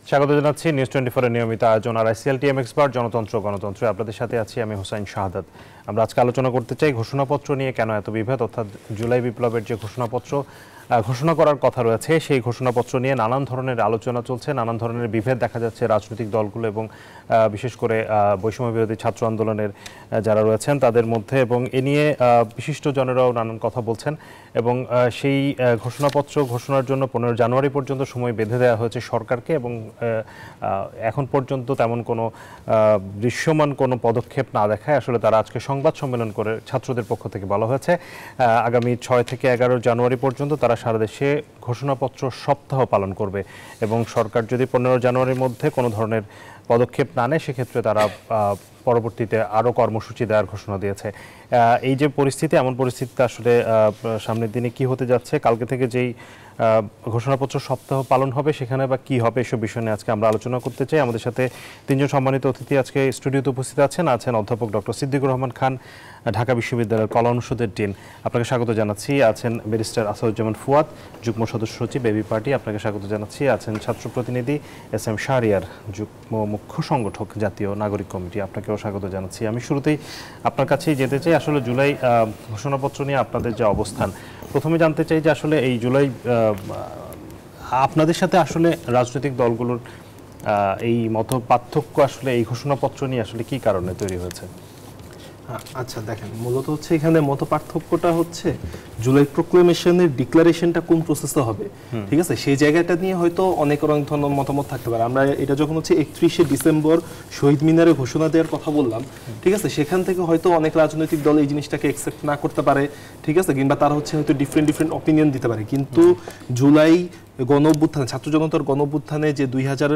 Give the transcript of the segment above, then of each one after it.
স্বাগত জানাচ্ছি নিউজ 24 এর নিয়মিত আয়োজন আর আইসিএলটিএম এক্সপার্ট জনতন্ত্র গণতন্ত্র। আপনাদের সাথে আছি আমি হোসাইন শাহাদাত। আমরা আজকে আলোচনা করতে চাই ঘোষণাপত্র নিয়ে কেন এত বিভেদ, অর্থাৎ জুলাই বিপ্লবের যে ঘোষণাপত্র ঘোষণা করার কথা রয়েছে সেই ঘোষণাপত্র নিয়ে নানান ধরনের আলোচনা চলছে, নানান ধরনের বিভেদ দেখা যাচ্ছে রাজনৈতিক দলগুলো এবং বিশেষ করে বৈষম্য বিরোধী ছাত্র আন্দোলনের যারা রয়েছেন তাদের মধ্যে, এবং এ নিয়ে বিশিষ্টজনেরাও নানান কথা বলছেন। এবং সেই ঘোষণাপত্র ঘোষণার জন্য 15 জানুয়ারি পর্যন্ত সময় বেঁধে দেওয়া হয়েছে সরকারকে, এবং এখন পর্যন্ত তেমন কোনো দৃশ্যমান কোনো পদক্ষেপ না দেখায় আসলে তারা আজকে সংবাদ সম্মেলন করে ছাত্রদের পক্ষ থেকে বলা হয়েছে আগামী 6 থেকে 11 জানুয়ারি পর্যন্ত তারা সারা দেশে ঘোষণাপত্র সপ্তাহ পালন করবে, এবং সরকার যদি 15 জানুয়ারির মধ্যে কোনো ধরনের পদক্ষেপ না নেয় সেক্ষেত্রে তারা পরবর্তীতে আরও কর্মসূচি দেওয়ার ঘোষণা দিয়েছে। এই যে পরিস্থিতি, এমন পরিস্থিতিতে আসলে সামনের দিনে কি হতে যাচ্ছে, কালকে থেকে যেই ঘোষণাপত্র সপ্তাহ পালন হবে সেখানে বা কি হবে, এসব বিষয় নিয়ে আজকে আমরা আলোচনা করতে চাই। আমাদের সাথে তিনজন সম্মানিত অতিথি আজকে স্টুডিওতে উপস্থিত আছেন অধ্যাপক ডক্টর সিদ্দিকুর রহমান খান, ঢাকা বিশ্ববিদ্যালয়ের কলা অনুষদের ডিন, আপনাকে স্বাগত জানাচ্ছি। আছেন ব্যারিস্টার আসাদুজ্জামান ফুয়াদ, যুগ্ম সদস্য সচিব এবি পার্টি, আপনাকে স্বাগত জানাচ্ছি। আছেন ছাত্র প্রতিনিধি এস এম শাহরিয়ার, যুগ্ম মুখ্য সংগঠক জাতীয় নাগরিক কমিটি, আপনাকেও স্বাগত জানাচ্ছি। আমি শুরুতেই আপনার কাছেই যেতে চাই, আসলে জুলাই ঘোষণাপত্র নিয়ে আপনাদের যে অবস্থান, প্রথমে জানতে চাই যে আসলে এই জুলাই আপনাদের সাথে আসলে রাজনৈতিক দলগুলোর এই মত পার্থক্য আসলে এই ঘোষণাপত্র নিয়ে আসলে কি কারণে তৈরি হয়েছে? আচ্ছা দেখেন, মূলত হচ্ছে এখানে মত পার্থক্যটা হচ্ছে জুলাই প্রোক্লেমেশনের ডিক্লারেশনটা কোন প্রসেসে হবে, ঠিক আছে, সেই জায়গাটা নিয়ে হয়তো অনেক ধরনের মতামত থাকতে পারে। আমরা এটা যখন হচ্ছে 31শে ডিসেম্বর শহীদ মিনারে ঘোষণা দেওয়ার কথা বললাম, ঠিক আছে, সেখান থেকে হয়তো অনেক রাজনৈতিক দল এই জিনিসটাকে অ্যাকসেপ্ট না করতে পারে, ঠিক আছে, কিংবা তারা হচ্ছে হয়তো ডিফারেন্ট অপিনিয়ন দিতে পারে। কিন্তু জুলাই গণ অভ্যুত্থানে, ছাত্র জনতার গণ অভ্যুত্থানে যে 2000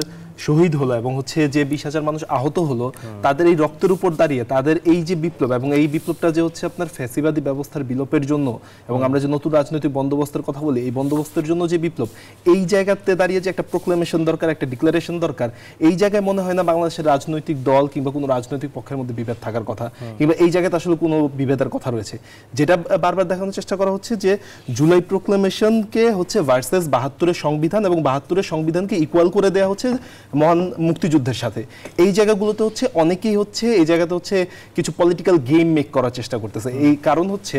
শহীদ হলো এবং হচ্ছে যে 20,000 মানুষ আহত হলো, তাদের এই রক্তের উপর দাঁড়িয়ে তাদের এই যে বিপ্লব, এবং এই বিপ্লবটা যে হচ্ছে আপনার ফ্যাসিবাদী ব্যবস্থার বিলোপের জন্য, এবং আমরা যে নতুন রাজনৈতিক বন্দোবস্তের কথা বলি, এই বন্দোবস্তের জন্য যে বিপ্লব, এই জায়গাতে দাঁড়িয়ে যে একটা প্রোক্লেমেশন দরকার, একটা ডিক্লারেশন দরকার, এই জায়গায় মনে হয় না বাংলাদেশের রাজনৈতিক দল কিংবা কোনো রাজনৈতিক পক্ষের মধ্যে বিভেদ থাকার কথা, কিংবা এই জায়গাতে আসলে কোনো বিভেদের কথা রয়েছে। যেটা বারবার দেখানোর চেষ্টা করা হচ্ছে যে জুলাই প্রোক্লেমেশনকে হচ্ছে ভার্সেস 72-এর সংবিধান, এবং 72-এর সংবিধানকে ইকুয়াল করে দেওয়া হচ্ছে মহান মুক্তিযুদ্ধের সাথে। এই জায়গাগুলোতে হচ্ছে অনেকেই হচ্ছে এই জায়গাতে হচ্ছে কিছু পলিটিক্যাল গেম মেক করার চেষ্টা করতেছে। এই কারণ হচ্ছে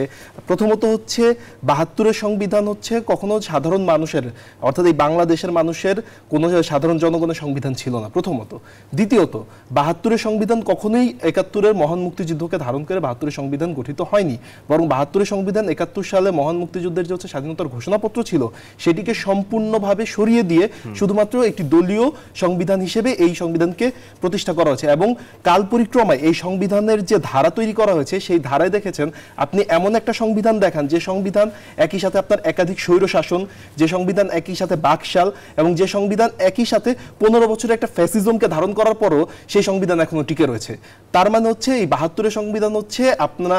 প্রথমত হচ্ছে 72-এর সংবিধান হচ্ছে কখনো সাধারণ মানুষের, অর্থাৎ এই বাংলাদেশের মানুষের কোনো সাধারণ জনগণের সংবিধান ছিল না প্রথমত। দ্বিতীয়ত 72-এর সংবিধান কখনোই 71-এর মহান মুক্তিযুদ্ধকে ধারণ করে 72-এর সংবিধান গঠিত হয়নি, বরং 72-এর সংবিধান 71 সালে মহান মুক্তিযুদ্ধের যে হচ্ছে স্বাধীনতার ঘোষণাপত্র ছিল সেটিকে সম্পূর্ণভাবে সরিয়ে দিয়ে শুধুমাত্র একটি দলীয় সংবিধান হিসেবে এই সংবিধানকে প্রতিষ্ঠা করা হয়েছে। এবং কাল পরিক্রমায় এই সংবিধানের যে ধারা তৈরি করা হয়েছে সেই ধারায় দেখেছেন আপনি এমন একটা সংবিধান দেখান যে সংবিধান একই সাথে আপনার একাধিক স্বৈর শাসন, যে সংবিধান একই সাথে বাকশাল, এবং যে সংবিধান একই সাথে 15 বছরের একটা ফ্যাসিজমকে ধারণ করার পরও সেই সংবিধান এখনো টিকে রয়েছে। তার মানে হচ্ছে এই 72-এর সংবিধান হচ্ছে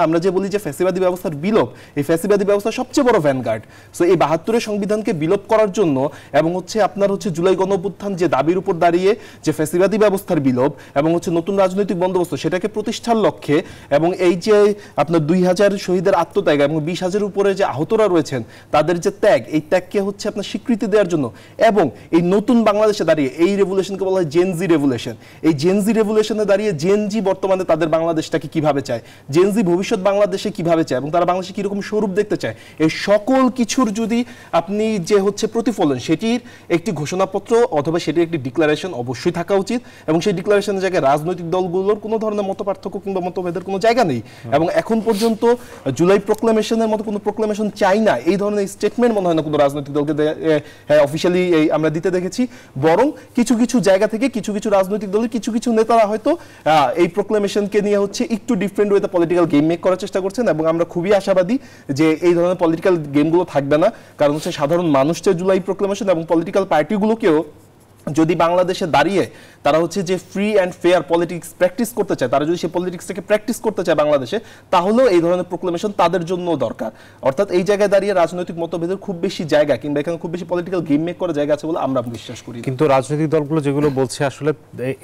আমরা যে বলি যে ফ্যাসিবাদী ব্যবস্থার বিলোপ, এই ফ্যাসিবাদী ব্যবস্থার সবচেয়ে বড় ভ্যানগার্ড। সো এই 72-এর সংবিধানকে বিলোপ করার জন্য এবং হচ্ছে আপনার হচ্ছে জুলাই গণ অভ্যুত্থান যে দাবির উপর দাঁড়িয়ে যে ফ্যাসিবাদী ব্যবস্থার বিলোপ এবং হচ্ছে নতুন রাজনৈতিক বন্দোবস্ত সেটাকে প্রতিষ্ঠার লক্ষ্যে, এবং এই যে আপনার 2000 শহীদের আত্মত্যাগ এবং 20,000 উপরে যে আহতরা রয়েছেন তাদের যে ত্যাগ, এই ত্যাগকে হচ্ছে আপনার স্বীকৃতি দেওয়ার জন্য, এবং এই নতুন বাংলাদেশে দাঁড়িয়ে এই রেভুলেশনকে বলা হয় জেনজি রেভুলেশন। এই জেনজি রেভুলেশনে দাঁড়িয়ে জেনজি বর্তমানে তাদের বাংলাদেশটাকে কিভাবে চায়, জেনজি ভবিষ্যৎ বাংলাদেশে কিভাবে চায়, এবং তারা বাংলাদেশে কিরকম স্বরূপ দেখতে চায়, এই সকল কিছুর যদি আপনি যে হচ্ছে প্রতিফলন সেটির একটি ঘোষণাপত্র অথবা সেটির একটি ডিক্লারেশন অবশ্যই থাকা উচিত। এবং সেই ডিক্লারেশনের জায়গায় রাজনৈতিক দলগুলোর কোনো ধরনের মতপার্থক্য কিংবা মতভেদের কোনো জায়গা নেই। এবং এখন পর্যন্ত জুলাই প্রোক্লেমেশনের মতো কোনো প্রোক্লেমেশন চাই না এই ধরনের স্টেটমেন্ট মনে হয় না কোনো রাজনৈতিক দলকে অফিসিয়ালি আমরা দিতে দেখেছি, বরং কিছু কিছু জায়গা থেকে কিছু কিছু রাজনৈতিক দলের কিছু কিছু নেতারা হয়তো এই প্রোক্লেমেশনকে নিয়ে হচ্ছে একটু ডিফারেন্ট ওয়েতে পলিটিক্যাল গেম মেক করার চেষ্টা করছেন। এবং আমরা খুবই আশাবাদী যে এই ধরনের পলিটিক্যাল গেমগুলো থাকবে না, কারণ হচ্ছে সাধারণ মানুষ যে জুলাই প্রোক্লেমেশন এবং পলিটিক্যাল পার্টিগুলোকেও যদি বাংলাদেশে দাঁড়িয়ে তারা হচ্ছে যে free and fair politics practice করতে চায়, তারা যদি সেই পলিটিক্সটাকে প্র্যাকটিস করতে চায় বাংলাদেশে, তাহলেও এই ধরনের প্রোক্লেমেশন তাদের জন্য দরকার। অর্থাৎ এই জায়গায় দাঁড়িয়ে রাজনৈতিক মতভেদের খুব বেশি জায়গা কিংবা এখানে খুব বেশি পলিটিক্যাল গেম মেক করার জায়গা আছে বলে আমরা বিশ্বাস করি। কিন্তু রাজনৈতিক দলগুলো যেগুলো বলছে আসলে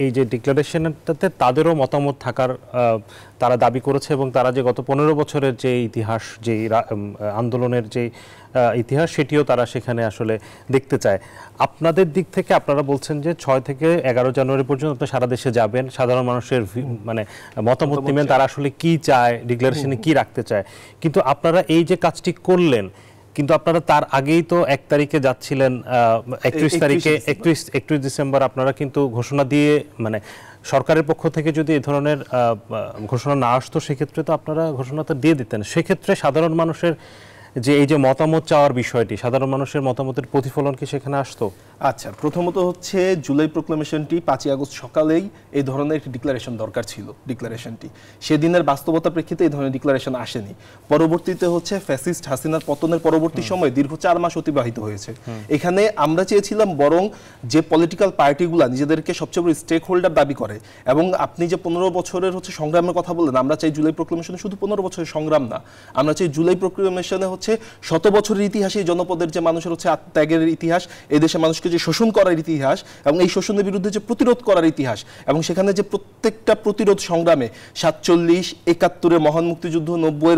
এই যে ডিক্লারেশনটাতে তাদেরও মতামত থাকার তারা দাবি করেছে, এবং তারা যে গত 15 বছরের যে ইতিহাস, যে আন্দোলনের যে ইতিহাস, সেটিও তারা সেখানে আসলে দেখতে চায়। আপনাদের দিক থেকে আপনারা বলছেন যে 6 থেকে 11 জানুয়ারি পর্যন্ত সারা দেশে যাবেন, সাধারণ মানুষের মানে মতামত নেবেন, তারা আসলে কি চায়, ডিক্লারেশনে কি রাখতে চায়। কিন্তু আপনারা এই যে কাজটি করলেন, কিন্তু আপনারা তার আগেই তো 1 তারিখে যাচ্ছিলেন, 31 তারিখে 31 ডিসেম্বর আপনারা কিন্তু ঘোষণা দিয়ে, মানে সরকারের পক্ষ থেকে যদি এই ধরনের ঘোষণা না আসতো সেক্ষেত্রে তো আপনারা ঘোষণাটা দিয়ে দিতেন। সেক্ষেত্রে সাধারণ মানুষের যে এই যে মতামত চাওয়ার বিষয়টি, সাধারণ মানুষের মতামতের প্রতিফলন কি সেখানে আসতো? আচ্ছা, প্রথমত হচ্ছে জুলাই প্রোক্লামেশনটি 5ই আগস্ট সকালেই এই ধরনের একটি ডিক্লারেশন দরকার ছিল। ডিক্লারেশনটি সেদিনের বাস্তবতার প্রেক্ষিতে এই ধরনের ডিক্লারেশন আসেনি। পরবর্তীতে হচ্ছে ফ্যাসিস্ট হাসিনার পতনের পরবর্তী সময় দীর্ঘ 4 মাস অতিবাহিত হয়েছে। এখানে আমরা চেয়েছিলাম বরং যে পলিটিক্যাল পার্টিগুলো নিজেদেরকে সবচেয়ে বড় স্টেক হোল্ডার দাবি করে, এবং আপনি যে 15 বছরের হচ্ছে সংগ্রামের কথা বললেন, আমরা চাই জুলাই প্রোক্লামেশনে শুধু 15 বছরের সংগ্রাম না, আমরা চাই জুলাই প্রোক্লামেশনে হচ্ছে 100 বছরের ইতিহাসে জনপদের যে মানুষের হচ্ছে আত্মত্যাগের ইতিহাস, এই দেশে মানুষকে যে শোষণ করার ইতিহাস এবং এই শোষণের বিরুদ্ধে যে প্রতিরোধ করার ইতিহাস, এবং সেখানে যে প্রত্যেকটা প্রতিরোধ সংগ্রামে 47, 71 মহান মুক্তিযুদ্ধ, 90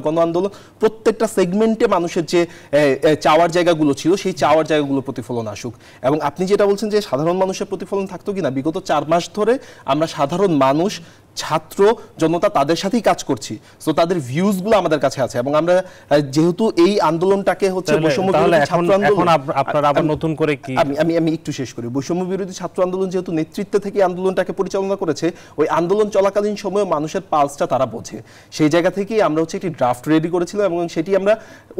গণ আন্দোলন, প্রত্যেকটা সেগমেন্টে মানুষের যে চাওয়ার জায়গাগুলো ছিল সেই চাওয়ার জায়গাগুলো প্রতিফলন আসুক। এবং আপনি যেটা বলছেন যে সাধারণ মানুষের প্রতিফলন থাকতো কিনা, বিগত 4 মাস ধরে আমরা সাধারণ মানুষ, ছাত্র জনতা তাদের সাথেই কাজ করছি, সো তাদের ভিউজগুলো আমাদের কাছে আছে। এবং আমরা যেহেতু এই আন্দোলনটাকে হচ্ছে বৈষম্য বিরোধী ছাত্র আন্দোলন, আপনারা আবার নতুন করে কি, আমি একটু শেষ করি, বৈষম্য বিরোধী ছাত্র আন্দোলন যেহেতু নেতৃত্ব থেকে আন্দোলনটাকে পরিচালনা করেছে, ওই আন্দোলন চলাকালীন সময়ে মানুষের পালসটা তারা বোঝে। সেই জায়গা থেকেই আমরা হচ্ছে একটি ড্রাফট রেডি করেছিলাম, এবং সেটি আমরা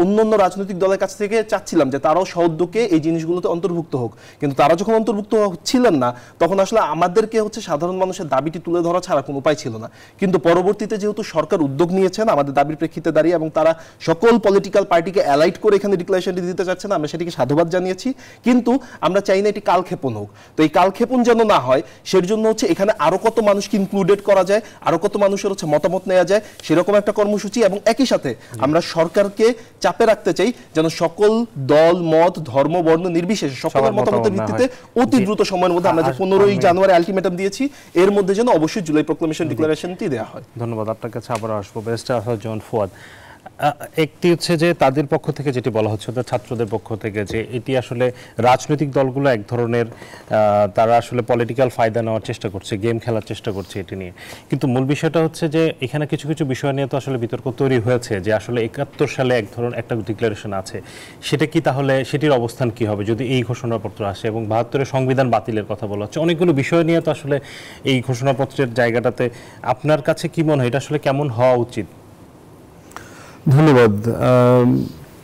অন্যান্য রাজনৈতিক দলের কাছ থেকে চাচ্ছিলাম যে তারাও সহযোগে এই জিনিসগুলোতে অন্তর্ভুক্ত হোক। কিন্তু তারা যখন অন্তর্ভুক্ত হচ্ছিলেন না, তখন আসলে আমাদেরকে হচ্ছে সাধারণ মানুষের দাবিটি তুলে ধরা ছাড়া কোনো উপায় ছিল না। কিন্তু পরবর্তীতে যেহেতু সরকার উদ্যোগ নিয়েছেন আমাদের দাবির প্রেক্ষিতে দাঁড়িয়ে, এবং তারা সকল পলিটিক্যাল পার্টিকে অ্যালাইড করে এখানে ডিক্লারেশনটি দিতে চাচ্ছেন, আমরা সেটিকে সাধুবাদ জানিয়েছি। কিন্তু আমরা চাই না এটি কালক্ষেপণ হোক। তো এই কালক্ষেপণ যেন না হয়, সের জন্য হচ্ছে এখানে আরো কত মানুষকে ইনক্লুডেড করা যায়, আরো কত মানুষের হচ্ছে মতামত নেওয়া যায়, সেরকম একটা কর্মসূচি। এবং একই সাথে আমরা সরকারকে চাপে রাখতে চাই যেন সকল দল, মত, ধর্ম, বর্ণ নির্বিশেষে সকলের মতামতের ভিত্তিতে অতি দ্রুত সময়ের মধ্যে, আমরা যে 15ই জানুয়ারি আলটিমেটাম দিয়েছি, এর মধ্যে যেন অবশ্যই জুলাই প্রোক্লামেশন ডিক্লারেশনটি দেওয়া হয়। ধন্যবাদ। আপনার কাছে আবার আসবো ব্যারিস্টার জন ফুয়াদ। একটি হচ্ছে যে তাদের পক্ষ থেকে যেটি বলা হচ্ছে, ছাত্রদের পক্ষ থেকে, যে এটি আসলে রাজনৈতিক দলগুলো এক ধরনের তারা আসলে পলিটিক্যাল ফায়দা নেওয়ার চেষ্টা করছে, গেম খেলার চেষ্টা করছে এটি নিয়ে। কিন্তু মূল বিষয়টা হচ্ছে যে এখানে কিছু কিছু বিষয় নিয়ে তো আসলে বিতর্ক তৈরি হয়েছে, যে আসলে 71 সালে একটা ডিক্লারেশন আছে, সেটা কি তাহলে সেটির অবস্থান কি হবে যদি এই ঘোষণাপত্র আসে, এবং 72-এর সংবিধান বাতিলের কথা বলা হচ্ছে, অনেকগুলো বিষয় নিয়ে তো আসলে এই ঘোষণাপত্রের জায়গাটাতে আপনার কাছে কি মনে হয় এটা আসলে কেমন হওয়া উচিত? ধন্যবাদ।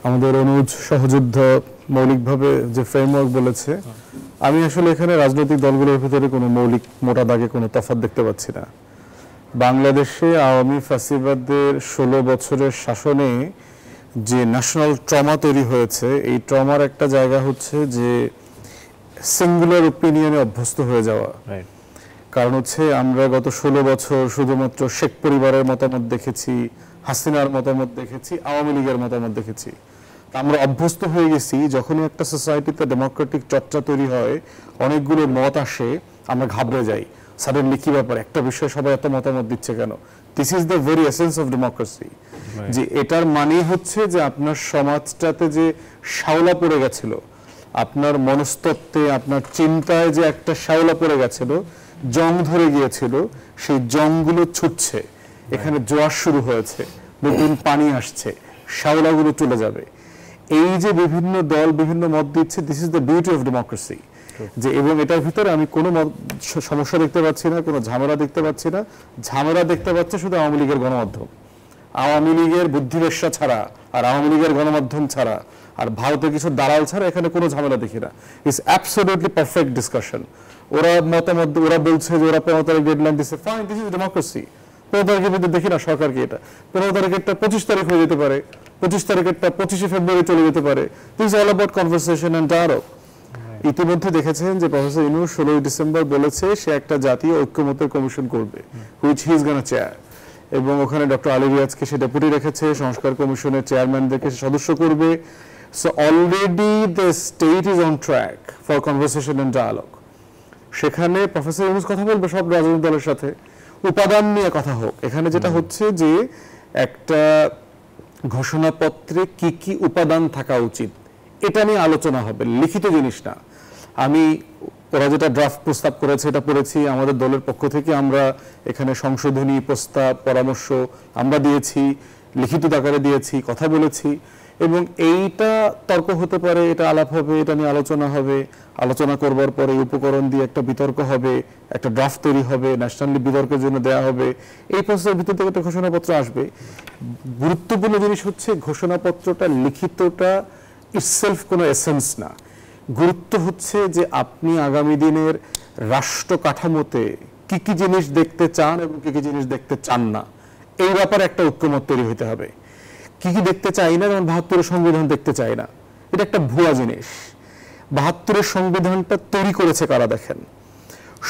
আমাদের অনুজ সহযোদ্ধ মৌলিকভাবে যে ফ্রেমওয়ার্ক বলেছে, আমি আসলে এখানে রাজনৈতিক দলগুলোর ভিতরে কোনো মৌলিক মোটা দাগে কোনো তফাৎ দেখতে পাচ্ছি না। বাংলাদেশে আওয়ামী ফ্যাসিবাদের 16 বছরের শাসনে যে ন্যাশনাল ট্রমা তৈরি হয়েছে, এই ট্রমার একটা জায়গা হচ্ছে যে সিঙ্গুলার ওপিনিয়নে অভ্যস্ত হয়ে যাওয়া। কারণ হচ্ছে আমরা গত 16 বছর শুধুমাত্র শেখ পরিবারের মতামত দেখেছি, হাসিনার মতামত দেখেছি, আওয়ামী লীগের মতামত দেখেছি। আমরা অভ্যস্ত হয়ে গেছি যখনই একটা সোসাইটিতে ডেমোক্রেটিক চর্চা তৈরি হয়, অনেকগুলো মত আসে, আমরা ঘাবড়ে যাই, সাডেনলি কি ব্যাপার, একটা বিষয়ে সবাই এত মতামত দিচ্ছে কেন? This is the very essence of democracy. যে এটার মানে হচ্ছে যে আপনার সমাজটাতে যে শাওলা পড়ে গেছিল, আপনার মনস্তত্ত্বে, আপনার চিন্তায় যে একটা শাওলা পড়ে গেছিল, জং ধরে গিয়েছিল, সেই জংগুলো ছুটছে, এখানে জোয়ার শুরু হয়েছে, নতুন পানি আসছে, শাওলাগুলো চলে যাবে। এই যে বিভিন্ন দল বিভিন্ন মত দিচ্ছে, this is the beauty of democracy. যে এবং এটার ভিতরে আমি কোনো সমস্যা দেখতে পাচ্ছি না, কোনো ঝামেলা দেখতে পাচ্ছি না। ঝামেলা দেখতে পাচ্ছে শুধু আওয়ামী লীগের গণমাধ্যম, আওয়ামী লীগের বুদ্ধিবেশ্যা ছাড়া, আর আওয়ামী লীগের গণমাধ্যম ছাড়া, আর ভারতের কিছু দালাল ছাড়া এখানে কোনো ঝামেলা দেখি না। It's absolutely perfect discussion. ওরা মতামত, ওরা বলছে যে ওরা 15 তারিখ ডেডলাইন দিচ্ছে, ফাইন, দিস ইজ ডেমোক্রেসি। 15 তারিখের মধ্যে দেখি না সরকারকে, এটা 15 তারিখেরটা 25 তারিখ হয়ে যেতে পারে, 25 তারিখেরটা 25শে ফেব্রুয়ারি চলে যেতে পারে। This is all about conversation and dialogue. ইতিমধ্যে দেখেছেন যে প্রফেসর ইউনূস 16 ডিসেম্বর বলেছে সে একটা জাতীয় ঐক্যমত্যের কমিশন করবে, which he is gonna chair, এবং ওখানে ডক্টর আলী রিয়াজকে সে ডেপুটি রেখেছে, সংস্কার কমিশনের চেয়ারম্যানদেরকে সদস্য করবে। So already the state is on track for conversation and dialogue. সেখানে প্রফেসর ইউনূস কথা বলবে সব রাজনৈতিক দলের সাথে, উপাদান নিয়ে কথা হোক। এখানে যেটা হচ্ছে যে একটা ঘোষণাপত্রে কি কি উপাদান থাকা উচিত এটা নিয়ে আলোচনা হবে, লিখিত জিনিস না। আমি ওরা যেটা ড্রাফট প্রস্তাব করেছে এটা পড়েছি, আমাদের দলের পক্ষ থেকে আমরা এখানে সংশোধনী প্রস্তাব পরামর্শ আমরা দিয়েছি, লিখিত আকারে দিয়েছি, কথা বলেছি, এবং এইটা তর্ক হতে পারে, এটা আলাপ হবে, এটা নিয়ে আলোচনা হবে, আলোচনা করবার পরে উপকরণ দিয়ে একটা বিতর্ক হবে, একটা ড্রাফট তৈরি হবে, ন্যাশনালি বিতর্কের জন্য দেওয়া হবে, এই প্রসেসের ভিতর থেকে একটা ঘোষণাপত্র আসবে। গুরুত্বপূর্ণ জিনিস হচ্ছে ঘোষণাপত্রটা লিখিতটা ইটসেলফ কোনো এসেন্স না, গুরুত্ব হচ্ছে যে আপনি আগামী দিনের রাষ্ট্র কাঠামোতে কি কি জিনিস দেখতে চান এবং কি কি জিনিস দেখতে চান না, এই ব্যাপারে একটা ঐক্যমত তৈরি হতে হবে। কি কি দেখতে চাই না, যেমন ৭২ সংবিধান দেখতে চাই না, এটা একটা ভুয়া জিনিস। ৭২ সংবিধানটা তৈরি করেছে কারা দেখেন,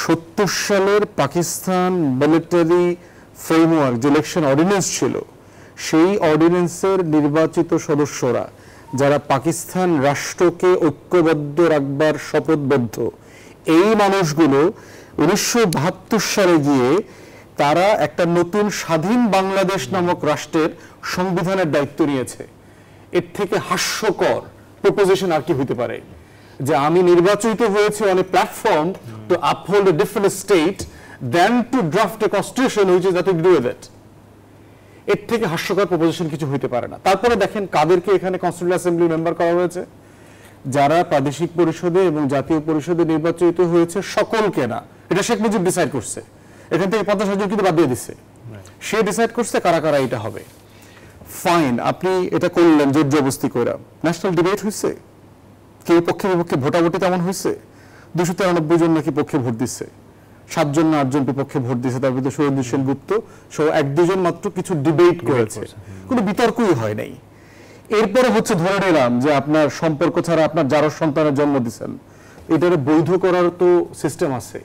৭০ সালের পাকিস্তান মিলিটারি ফ্রেমওয়ার্ক যে ইলেকশন অর্ডিন্যান্স ছিল, সেই অর্ডিন্যান্সের নির্বাচিত সদস্যরা যারা পাকিস্তান রাষ্ট্রকে ঐক্যবদ্ধ রাখবার শপথবদ্ধ, এই মানুষগুলো ১৯৭২ সালে গিয়ে তারা একটা নতুন স্বাধীন বাংলাদেশ নামক রাষ্ট্রের সংবিধানের দায়িত্ব নিয়েছে। এর থেকে হাস্যকর প্রপোজিশন আর কি হইতে পারে, যে আমি নির্বাচিত হয়েছি on a platform to uphold a different state then to draft a constitution which is nothing to do with it. এর থেকে হাস্যকর প্রপোজিশন কিছু হইতে পারে না। তারপরে দেখেন কাদেরকে এখানে কনস্টিটিউয়েন্ট অ্যাসেম্বলি মেম্বার করা হয়েছে, যারা প্রাদেশিক পরিষদে এবং জাতীয় পরিষদে নির্বাচিত হয়েছে সকলকে না, এটা শেখ মুজিব ডিসাইড করছে, এখান থেকে ৫০ জন কিন্তু বাদ দিয়ে দিচ্ছে, সে ডিসাইড করছে কারা কারা এটা হবে। ফাইন, আপনি এটা করলেন জোর জবরদস্তি করে, ন্যাশনাল ডিবেট হয়েছে, কেউ পক্ষে বিপক্ষে ভোটাভুটি তেমন হয়েছে, ২৯৩ জন নাকি পক্ষে ভোট দিচ্ছে, ৭ জন না ৮ জন বিপক্ষে ভোট দিয়েছে, তার ভিতরে সৌরদীপ সেনগুপ্ত সহ ১-২ জন মাত্র কিছু ডিবেট করেছে, কোনো বিতর্কই হয় নাই। এরপরে হচ্ছে ধরে নিলাম যে আপনার সম্পর্ক ছাড়া আপনার যারা সন্তানের জন্ম দিচ্ছেন, এটারে বৈধ করার তো সিস্টেম আছে,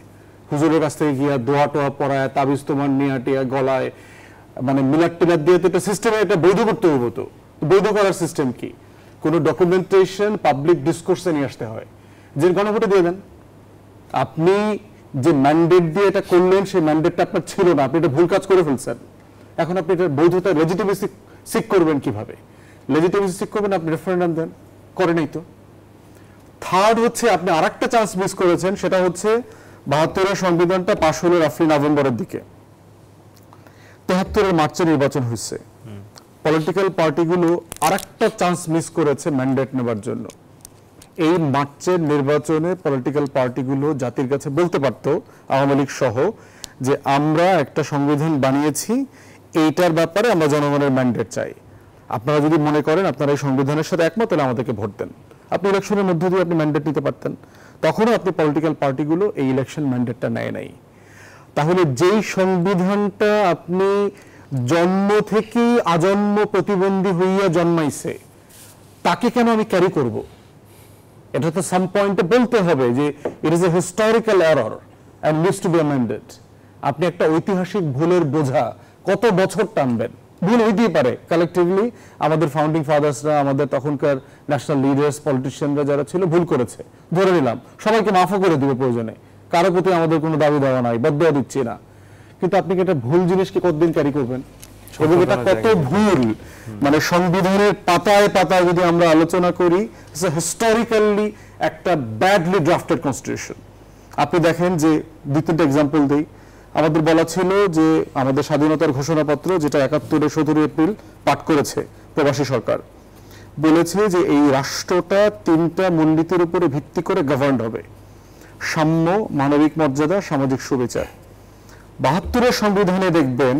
হুজুরের কাছ থেকে গিয়া দোয়া টোয়া পড়ায়, তাবিজ তোমার নিয়া টিয়া গলায়, মানে মিলাদ টিলাদ দিয়ে তো একটা সিস্টেমে এটা বৈধ করতে হবে। তো বৈধ করার সিস্টেম কি? কোনো ডকুমেন্টেশন পাবলিক ডিসকোর্সে নিয়ে আসতে হয়, যে গণভোটে দিয়ে দেন। আপনি যে ম্যান্ডেট দিয়ে এটা করলেন, সেই ম্যান্ডেটটা আপনার ছিল না, আপনি এটা ভুল কাজ করে ফেলছেন। এখন আপনি এটা বৈধতা লেজিটিমেসি সিক করবেন কিভাবে? লেজিটিমেসি সিক করবেন, আপনি রেফারেন্ডাম দেন, করে নাই তো। থার্ড হচ্ছে আপনি আরেকটা চান্স মিস করেছেন, সেটা হচ্ছে ৭২ সংবিধানটা পাশ হলো রাফলি নভেম্বরের দিকে, ৭৩ মার্চে নির্বাচন হয়েছে। পলিটিক্যাল পার্টিগুলো আরেকটা চান্স মিস করেছে ম্যান্ডেট নেবার জন্য। এই মার্চের নির্বাচনে পলিটিক্যাল পার্টিগুলো জাতির কাছে বলতে পারতো, আওয়ামী লীগ সহ, যে আমরা একটা সংবিধান বানিয়েছি, এইটার ব্যাপারে আমরা জনগণের ম্যান্ডেট চাই। আপনারা যদি মনে করেন আপনারা এই সংবিধানের সাথে একমত, তাহলে আমাদেরকে ভোট দেন। আপনি ইলেকশনের মধ্য দিয়ে আপনি ম্যান্ডেট নিতে পারতেন, তখনও আপনি পলিটিক্যাল পার্টিগুলো এই ইলেকশন ম্যান্ডেটটা নেয় নাই। তাহলে যেই সংবিধানটা আপনি জন্ম থেকে আজন্ম প্রতিবন্ধী হইয়া জন্মাইছে, তাকে কেন আমি ক্যারি করব? এটা তো সাম পয়েন্টে বলতে হবে যে it is a historical error and needs to be amended. আপনি একটা ঐতিহাসিক ভুলের বোঝা কত বছর টানবেন? ভুল হইতেই পারে, কালেকটিভলি আমাদের ফাউন্ডিং ফাদার্সরা, আমাদের তখনকার ন্যাশনাল লিডার্স, পলিটিশিয়ানরা যারা ছিল ভুল করেছে, ধরে নিলাম, সবাইকে মাফও করে দিবে প্রয়োজনে, কারো প্রতি আমাদের কোনো দাবি দেওয়া নাই, বদয়া দিচ্ছি না। কিন্তু আপনি কি একটা ভুল জিনিসকে কতদিন ক্যারি করবেন? এবং এটা কত ভুল, মানে সংবিধানের পাতায় পাতায় যদি আমরা আলোচনা করি, হিস্টোরিক্যালি একটা ব্যাডলি ড্রাফটেড কনস্টিটিউশন। আপনি দেখেন যে ২-৩টা এক্সাম্পল দিই। আমাদের বলা ছিল যে আমাদের স্বাধীনতার ঘোষণাপত্র, যেটা ৭১-এর ১৭ এপ্রিল পাঠ করেছে প্রবাসী সরকার, বলেছে যে এই রাষ্ট্রটা ৩টা মূলনীতির উপরে ভিত্তি করে গভর্ন হবে: সাম্য, মানবিক মর্যাদা, সামাজিক সুবিচার। ৭২-এর সংবিধানে দেখবেন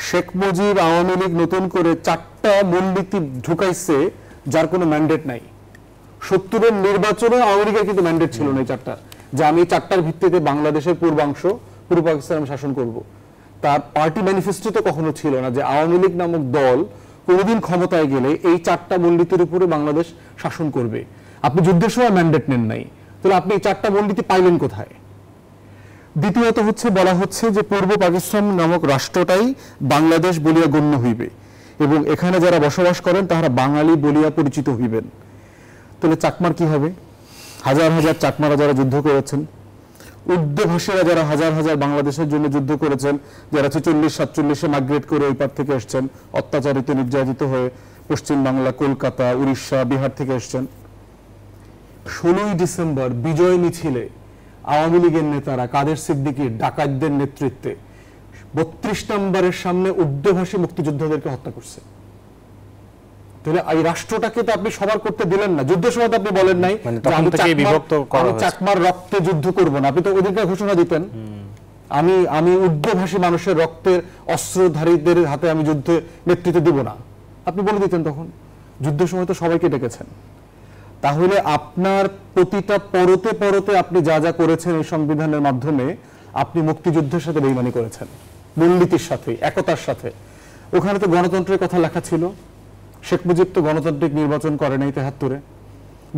শেখ মুজিব, আওয়ামী লীগ নতুন করে ৪টা মূলনীতি ঢুকাইছে, যার কোনো ম্যান্ডেট নাই। ৭০-এর নির্বাচনে আওয়ামী লীগের কিন্তু ম্যান্ডেট ছিল না এই ৪টা, যে আমি ৪টার ভিত্তিতে বাংলাদেশের পূর্বাংশ, পূর্ব পাকিস্তান আমি শাসন করব। তার পার্টি ম্যানিফেস্টোতে কখনো ছিল না যে আওয়ামী লীগ নামক দল কোনোদিন ক্ষমতায় গেলে এই ৪টা মূলনীতির উপরে বাংলাদেশ শাসন করবে। আপনি যুদ্ধের সময় ম্যান্ডেট নেন নাই, তাহলে আপনি এই ৪টা মূলনীতি পাইলেন কোথায়? দ্বিতীয়ত হচ্ছে বলা হচ্ছে যে পূর্ব পাকিস্তান নামক রাষ্ট্রটাই বাংলাদেশ বলিয়া গণ্য হইবে এবং এখানে যারা বসবাস করেন তাহারা বাঙালি বলিয়া পরিচিত হইবেন। তাহলে চাকমার কি হবে? হাজার হাজার চাকমারা যারা যুদ্ধ করেছেন, উর্দুভাষীরা যারা হাজার হাজার বাংলাদেশের জন্য যুদ্ধ করেছেন, যারা ৪৬-৪৭-এ মাইগ্রেট করে ওই পার থেকে এসছেন, অত্যাচারিত নির্যাতিত হয়ে পশ্চিমবাংলা, কলকাতা, উড়িষ্যা, বিহার থেকে এসছেন। 16ই ডিসেম্বর বিজয় মিছিলে আওয়ামী লীগের নেতারা কাদের সিদ্দিকী ডাকাতদের নেতৃত্বে 32 নম্বরের সামনে উর্দুভাষী মুক্তিযোদ্ধাদেরকে হত্যা করছে। তাহলে এই রাষ্ট্রটাকে তো আপনি সবার করতে দিলেন না। যুদ্ধের সময় তো আপনি বলেন নাই আমি চাকমার রক্তে যুদ্ধ করব না, আপনি তো ওদেরকে ঘোষণা দিতেন আমি উর্দুভাষী মানুষের রক্তের অস্ত্রধারীদের হাতে আমি যুদ্ধে নেতৃত্ব দিব না, আপনি বলে দিতেন তখন। যুদ্ধের সময় তো সবাইকে ডেকেছেন। তাহলে আপনার প্রতিটা পরতে পরতে আপনি যা যা করেছেন এই সংবিধানের মাধ্যমে, আপনি মুক্তিযুদ্ধের সাথে বেইমানি করেছেন, মূলনীতির সাথে, একতার সাথে। ওখানে তো গণতন্ত্রের কথা লেখা ছিল। শেখ মুজিব তো গণতান্ত্রিক নির্বাচন করে নাই 73-এ।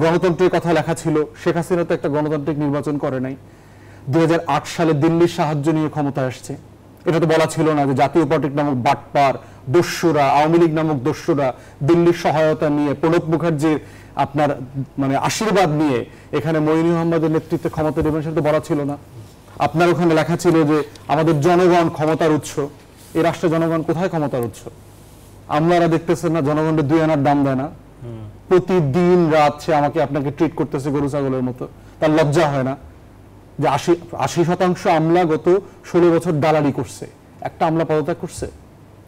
গণতন্ত্রের কথা লেখা ছিল। শেখ হাসিনা তো একটা গণতান্ত্রিক নির্বাচন করে নাই। 2008 সালে দিল্লির সাহায্য নিয়ে ক্ষমতায় আসছে। এটা তো বলা ছিল না যে জাতীয় পার্টি নামক বাটপার দস্যুরা, আওয়ামী লীগ নামক দস্যুরা দিল্লির সহায়তা নিয়ে, প্রণব মুখার্জির আপনার মানে আশীর্বাদ নিয়ে এখানে মঈন আহমদের নেতৃত্বে ক্ষমতা নেবেন, সেটা তো বলা ছিল না। আপনার ওখানে লেখা ছিল যে আমাদের জনগণ ক্ষমতার উৎস। এই রাষ্ট্রে জনগণ কোথায় ক্ষমতার উৎস? আপনারা দেখতেছেন না জনগণের 2 আনার দাম দেয় না? প্রতিদিন রাত সে আমাকে আপনাকে ট্রিট করতেছে গরু ছাগলের মতো। তার লজ্জা হয় না যে 80% আমলা গত 16 বছর দালালি করছে? একটা আমলা পদত্যাগ করছে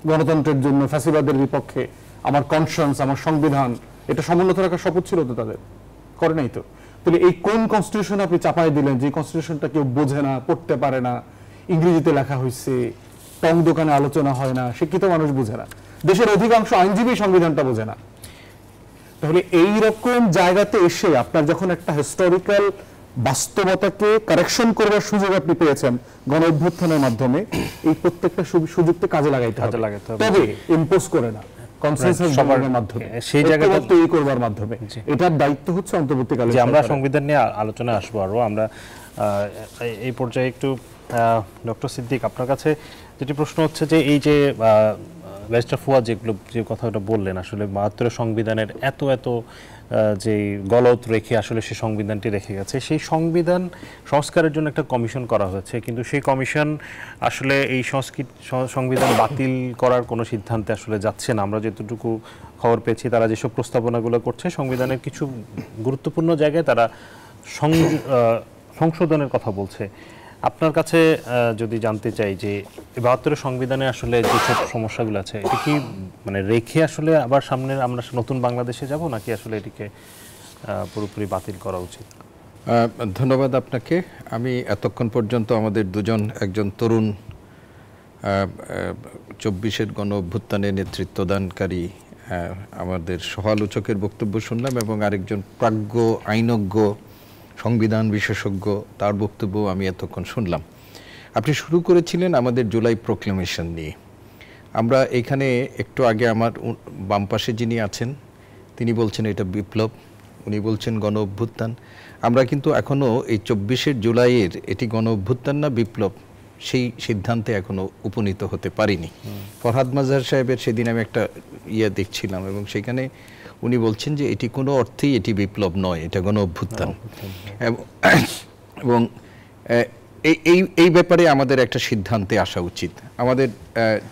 গণতন্ত্রের জন্য, ফ্যাসিবাদের বিপক্ষে? আমার কনসার্নস, আমার সংবিধান, এটা সমুন্নত রাখার শপথ ছিল তো তাদের, করে নাই তো। তাহলে এই কোন কনস্টিটিউশন আপনি চাপাই দিলেন, যে কনস্টিটিউশনটা কেউ বোঝে না, পড়তে পারে না, ইংরেজিতে লেখা হয়েছে, টং দোকানে আলোচনা হয় না, শিক্ষিত মানুষ বোঝে না, দেশের অধিকাংশ আইনজীবী সংবিধানটা বোঝে না। তাহলে এই রকম জায়গাতে এসে আপনার যখন একটা হিস্টোরিক্যাল বাস্তবতাকে কারেকশন করবার সুযোগ আপনি পেয়েছেন গণ অভ্যুত্থানের মাধ্যমে, এই প্রত্যেকটা সুযোগকে কাজে লাগাইতে হবে, তবে ইম্পোজ করে না, কনসেনসাস সবার মাধ্যমে, সেই জায়গাটা তৈরি করবার মাধ্যমে। এটার দায়িত্ব হচ্ছে অন্তর্বর্তীকালে। যে আমরা সংবিধান নিয়ে আলোচনা আসবো আরো। আমরা এই পর্যায়ে একটু ডক্টর সিদ্দিক আপনার কাছে যেটি প্রশ্ন হচ্ছে যে এই যে ব্যারিস্টার ফুয়াদ যে কথাটা বললেন, আসলে ৭২ সংবিধানের এত যে গলত রেখে আসলে সেই সংবিধানটি রেখে গেছে, সেই সংবিধান সংস্কারের জন্য একটা কমিশন করা হয়েছে, কিন্তু সেই কমিশন আসলে এই সংবিধান বাতিল করার কোনো সিদ্ধান্তে আসলে যাচ্ছে না। আমরা যতটুকু খবর পেয়েছি তারা যেসব প্রস্তাবনাগুলো করছে সংবিধানের কিছু গুরুত্বপূর্ণ জায়গায় তারা সংশোধনের কথা বলছে। আপনার কাছে যদি জানতে চাই যে ৭২ সংবিধানে আসলে যেসব সমস্যাগুলো আছে, এটা কি মানে রেখে আসলে আবার সামনে আমরা নতুন বাংলাদেশে যাব, নাকি আসলে এটিকে পুরোপুরি বাতিল করা উচিত? ধন্যবাদ আপনাকে। আমি এতক্ষণ পর্যন্ত আমাদের দুজন, একজন তরুণ 24-এর গণ অভ্যুত্থানে নেতৃত্বদানকারী আমাদের সহ-আলোচকের বক্তব্য শুনলাম, এবং আরেকজন প্রাজ্ঞ আইনজ্ঞ সংবিধান বিশেষজ্ঞ তার বক্তব্য আমি এতক্ষণ শুনলাম। আপনি শুরু করেছিলেন আমাদের জুলাই প্রোক্লেমেশন নিয়ে। আমরা এখানে একটু আগে আমার বাম পাশে যিনি আছেন তিনি বলছেন এটা বিপ্লব, উনি বলছেন গণ অভ্যুত্থান। আমরা কিন্তু এখনও এই 24 জুলাইয়ের এটি গণ অভ্যুত্থান না বিপ্লব সেই সিদ্ধান্তে এখনো উপনীত হতে পারিনি। ফরহাদ মাজার সাহেবের সেদিন আমি একটা দেখছিলাম, এবং সেখানে উনি বলছেন যে এটি কোনো অর্থেই এটি বিপ্লব নয়, এটা গণ অভ্যুত্থান। এবং এই ব্যাপারে আমাদের একটা সিদ্ধান্তে আসা উচিত। আমাদের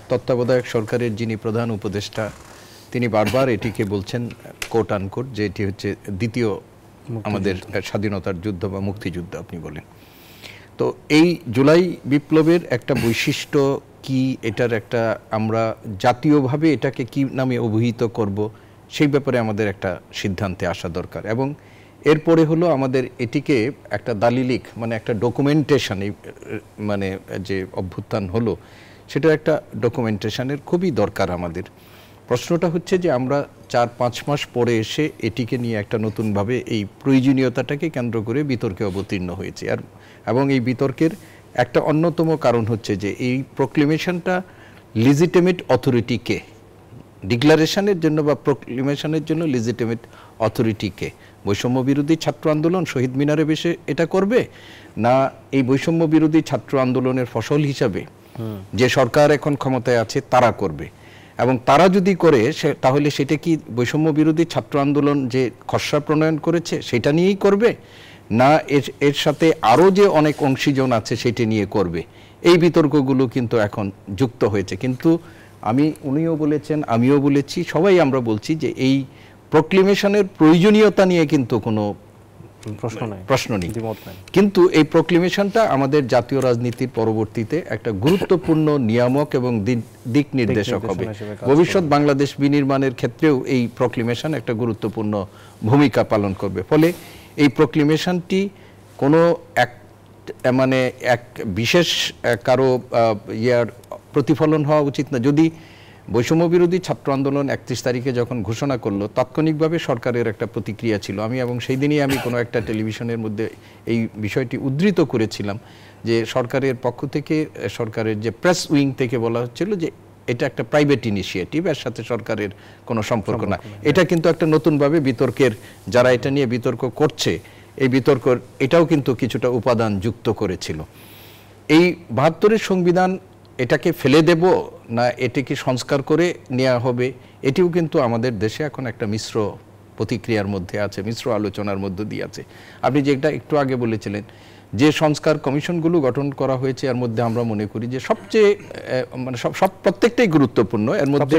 তত্ত্বাবধায়ক সরকারের যিনি প্রধান উপদেষ্টা তিনি বারবার এটিকে বলছেন কোট আনকোট যে এটি হচ্ছে দ্বিতীয় আমাদের স্বাধীনতার যুদ্ধ বা মুক্তিযুদ্ধ আপনি বলেন। তো এই জুলাই বিপ্লবের একটা বৈশিষ্ট্য কি, এটার একটা আমরা জাতীয়ভাবে এটাকে কি নামে অভিহিত করব, সেই ব্যাপারে আমাদের একটা সিদ্ধান্তে আসা দরকার। এবং এরপরে হলো আমাদের এটিকে একটা দালিলিক মানে একটা ডকুমেন্টেশন, মানে যে অভ্যুত্থান হলো সেটা একটা ডকুমেন্টেশনের খুবই দরকার আমাদের। প্রশ্নটা হচ্ছে যে আমরা 4-5 মাস পরে এসে এটিকে নিয়ে একটা নতুনভাবে এই প্রয়োজনীয়তাটাকে কেন্দ্র করে বিতর্কে অবতীর্ণ হয়েছে। এবং এই বিতর্কের একটা অন্যতম কারণ হচ্ছে যে এই প্রোক্লেমেশনটা লিজিটিমেট অথরিটিকে, ডিক্লারেশনের জন্য বা প্রোক্লেমেশনের জন্য লিজিটিমেট অথরিটিকে, বৈষম্য বিরোধী ছাত্র আন্দোলন শহীদ মিনারে বসে এটা করবে, না এই বৈষম্য বিরোধী ছাত্র আন্দোলনের ফসল হিসাবে যে সরকার এখন ক্ষমতায় আছে তারা করবে? এবং তারা যদি করে তাহলে সেটা কি বৈষম্য বিরোধী ছাত্র আন্দোলন যে খসড়া প্রণয়ন করেছে সেটা নিয়েই করবে, না এর সাথে আরও যে অনেক অংশীজন আছে সেটা নিয়ে করবে? এই বিতর্কগুলো কিন্তু এখন যুক্ত হয়েছে। কিন্তু উনিও বলেছেন, আমিও বলেছি, সবাই আমরা বলছি যে এই প্রক্লেমেশনের প্রয়োজনীয়তা নিয়ে কিন্তু কোনো প্রশ্ন নেই। কিন্তু এই প্রক্লেমেশনটা আমাদের জাতীয় রাজনীতির পরবর্তীতে একটা গুরুত্বপূর্ণ নিয়ামক এবং দিক নির্দেশক হবে। ভবিষ্যৎ বাংলাদেশ বিনির্মাণের ক্ষেত্রেও এই প্রক্লেমেশন একটা গুরুত্বপূর্ণ ভূমিকা পালন করবে। ফলে এই প্রক্লেমেশনটি কোনো এক বিশেষ কারো ইয়ার প্রতিফলন হওয়া উচিত না। যদি বৈষম্য বিরোধী ছাত্র আন্দোলন 31 তারিখে যখন ঘোষণা করলো, তাৎক্ষণিকভাবে সরকারের একটা প্রতিক্রিয়া ছিল। এবং সেই দিনই আমি কোনো একটা টেলিভিশনের মধ্যে এই বিষয়টি উদ্ধৃত করেছিলাম যে সরকারের পক্ষ থেকে, সরকারের যে প্রেস উইং থেকে বলা হচ্ছিল যে এটা একটা প্রাইভেট ইনিশিয়েটিভ, এর সাথে সরকারের কোনো সম্পর্ক না। এটা কিন্তু একটা নতুনভাবে বিতর্কের, যারা এটা নিয়ে বিতর্ক করছে, এই বিতর্ক এটাও কিন্তু কিছুটা উপাদান যুক্ত করেছিল। এই 72-এর সংবিধান এটাকে ফেলে দেব না এটাকে সংস্কার করে নেওয়া হবে, এটিও কিন্তু আমাদের দেশে এখন একটা মিশ্র প্রতিক্রিয়ার মধ্যে আছে, মিশ্র আলোচনার মধ্য দিয়ে আছে। আপনি যেটা একটু আগে বলেছিলেন যে সংস্কার কমিশনগুলো গঠন করা হয়েছে, এর মধ্যে আমরা মনে করি যে সবচেয়ে মানে প্রত্যেকটাই গুরুত্বপূর্ণ, এর মধ্যে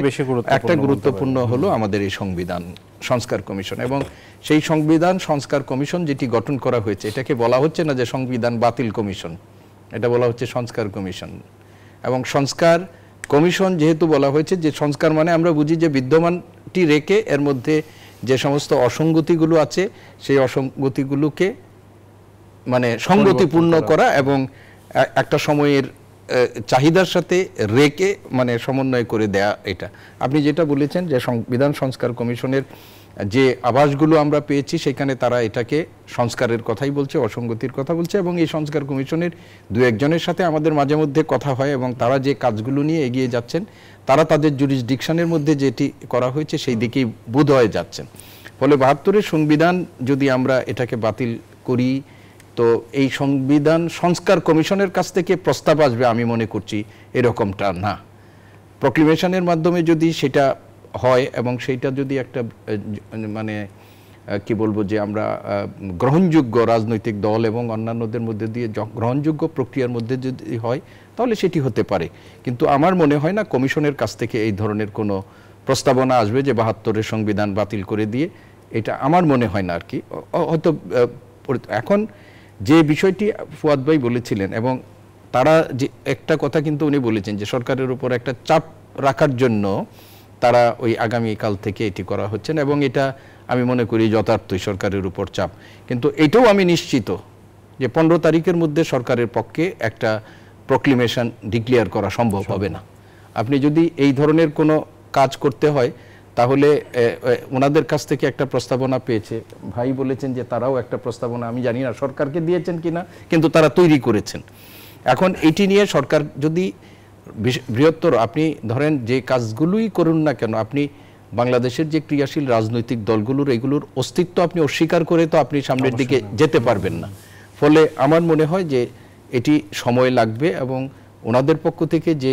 একটা গুরুত্বপূর্ণ হলো আমাদের এই সংবিধান সংস্কার কমিশন। এবং সেই সংবিধান সংস্কার কমিশন যেটি গঠন করা হয়েছে, এটাকে বলা হচ্ছে না যে সংবিধান বাতিল কমিশন, এটা বলা হচ্ছে সংস্কার কমিশন। এবং সংস্কার কমিশন যেহেতু বলা হয়েছে, যে সংস্কার মানে আমরা বুঝি যে বিদ্যমানটি রেখে এর মধ্যে যে সমস্ত অসঙ্গতিগুলো আছে সেই অসঙ্গতিগুলোকে মানে সংগতিপূর্ণ করা এবং একটা সময়ের চাহিদার সাথে রেখে মানে সমন্বয় করে দেয়া। এটা আপনি যেটা বলেছেন যে সংবিধান সংস্কার কমিশনের যে আভাসগুলো আমরা পেয়েছি, সেখানে তারা এটাকে সংস্কারের কথাই বলছে, অসঙ্গতির কথা বলছে। এবং এই সংস্কার কমিশনের দু একজনের সাথে আমাদের মাঝে মধ্যে কথা হয় এবং তারা যে কাজগুলো নিয়ে এগিয়ে যাচ্ছেন, তারা তাদের জুরিসডিকশনের মধ্যে যেটি করা হয়েছে সেই দিকেই বোধ হয়ে যাচ্ছেন। ফলে 72-এর সংবিধান যদি আমরা এটাকে বাতিল করি, তো এই সংবিধান সংস্কার কমিশনের কাছ থেকে প্রস্তাব আসবে আমি মনে করছি এরকমটা না। প্রক্লেমেশনের মাধ্যমে যদি সেটা হয় এবং সেইটা যদি একটা মানে কি বলবো যে আমরা গ্রহণযোগ্য রাজনৈতিক দল এবং অন্যান্যদের মধ্যে দিয়ে গ্রহণযোগ্য প্রক্রিয়ার মধ্যে যদি হয়, তাহলে সেটি হতে পারে। কিন্তু আমার মনে হয় না কমিশনের কাছ থেকে এই ধরনের কোনো প্রস্তাবনা আসবে যে 72-এর সংবিধান বাতিল করে দিয়ে, এটা আমার মনে হয় না আর কি। হয়তো এখন যে বিষয়টি ফুয়াদ ভাই বলেছিলেন, এবং তারা যে একটা কথা কিন্তু উনি বলেছেন যে সরকারের উপর একটা চাপ রাখার জন্য তারা ওই আগামীকাল থেকে এটি করা হচ্ছেন, এবং এটা আমি মনে করি যথার্থই সরকারের উপর চাপ। কিন্তু এটাও আমি নিশ্চিত যে 15 তারিখের মধ্যে সরকারের পক্ষে একটা প্রক্লেমেশন ডিক্লেয়ার করা সম্ভব হবে না। আপনি যদি এই ধরনের কোনো কাজ করতে হয়, তাহলে ওনাদের কাছ থেকে একটা প্রস্তাবনা পেয়েছে, ভাই বলেছেন যে তারাও একটা প্রস্তাবনা, আমি জানি না সরকারকে দিয়েছেন কিনা, কিন্তু তারা তৈরি করেছেন। এখন এটি নিয়ে সরকার যদি বৃহত্তর, আপনি ধরেন যে কাজগুলোই করুন না কেন, আপনি বাংলাদেশের যে ক্রিয়াশীল রাজনৈতিক দলগুলোর এগুলোর অস্তিত্ব আপনি অস্বীকার করে তো আপনি সামনের দিকে যেতে পারবেন না। ফলে আমার মনে হয় যে এটি সময় লাগবে, এবং ওনাদের পক্ষ থেকে যে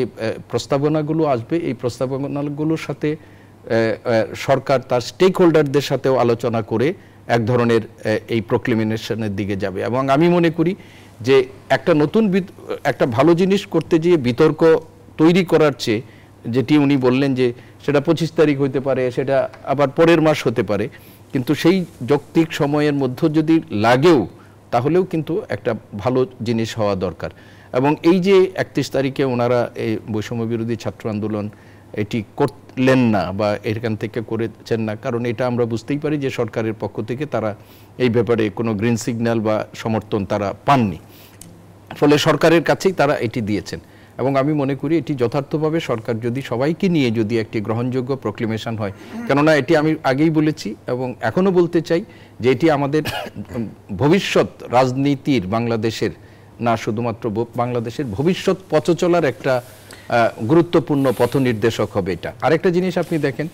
প্রস্তাবনাগুলো আসবে, এই প্রস্তাবনাগুলোর সাথে সরকার তার স্টেক হোল্ডারদের সাথেও আলোচনা করে এক ধরনের এই প্রক্লেমেশনের দিকে যাবে। এবং আমি মনে করি যে একটা নতুন একটা ভালো জিনিস করতে গিয়ে বিতর্ক তৈরি করার চেয়ে, যেটি উনি বললেন যে সেটা 25 তারিখ হতে পারে, সেটা আবার পরের মাস হতে পারে, কিন্তু সেই যৌক্তিক সময়ের মধ্যে যদি লাগেও, তাহলেও কিন্তু একটা ভালো জিনিস হওয়া দরকার। এবং এই যে 31 তারিখে ওনারা এই বৈষম্য বিরোধী ছাত্র আন্দোলন এটি করলেন না বা এখান থেকে করেছেন না, কারণ এটা আমরা বুঝতেই পারি যে সরকারের পক্ষ থেকে তারা এই ব্যাপারে কোনো গ্রিন সিগন্যাল বা সমর্থন তারা পাননি। ফলে সরকারের কাছেই তারা এটি দিয়েছেন, এবং আমি মনে করি এটি যথার্থভাবে সরকার যদি সবাইকে নিয়ে যদি একটি গ্রহণযোগ্য প্রক্লেমেশন হয়, কেননা এটি আমি আগেই বলেছি এবং এখনও বলতে চাই যে এটি আমাদের ভবিষ্যৎ রাজনীতির, বাংলাদেশের না শুধুমাত্র বাংলাদেশের ভবিষ্যৎ পথ চলার একটা গুরুত্বপূর্ণ পথ নির্দেশক হবে এটা। আরেকটা জিনিস আপনি দেখেন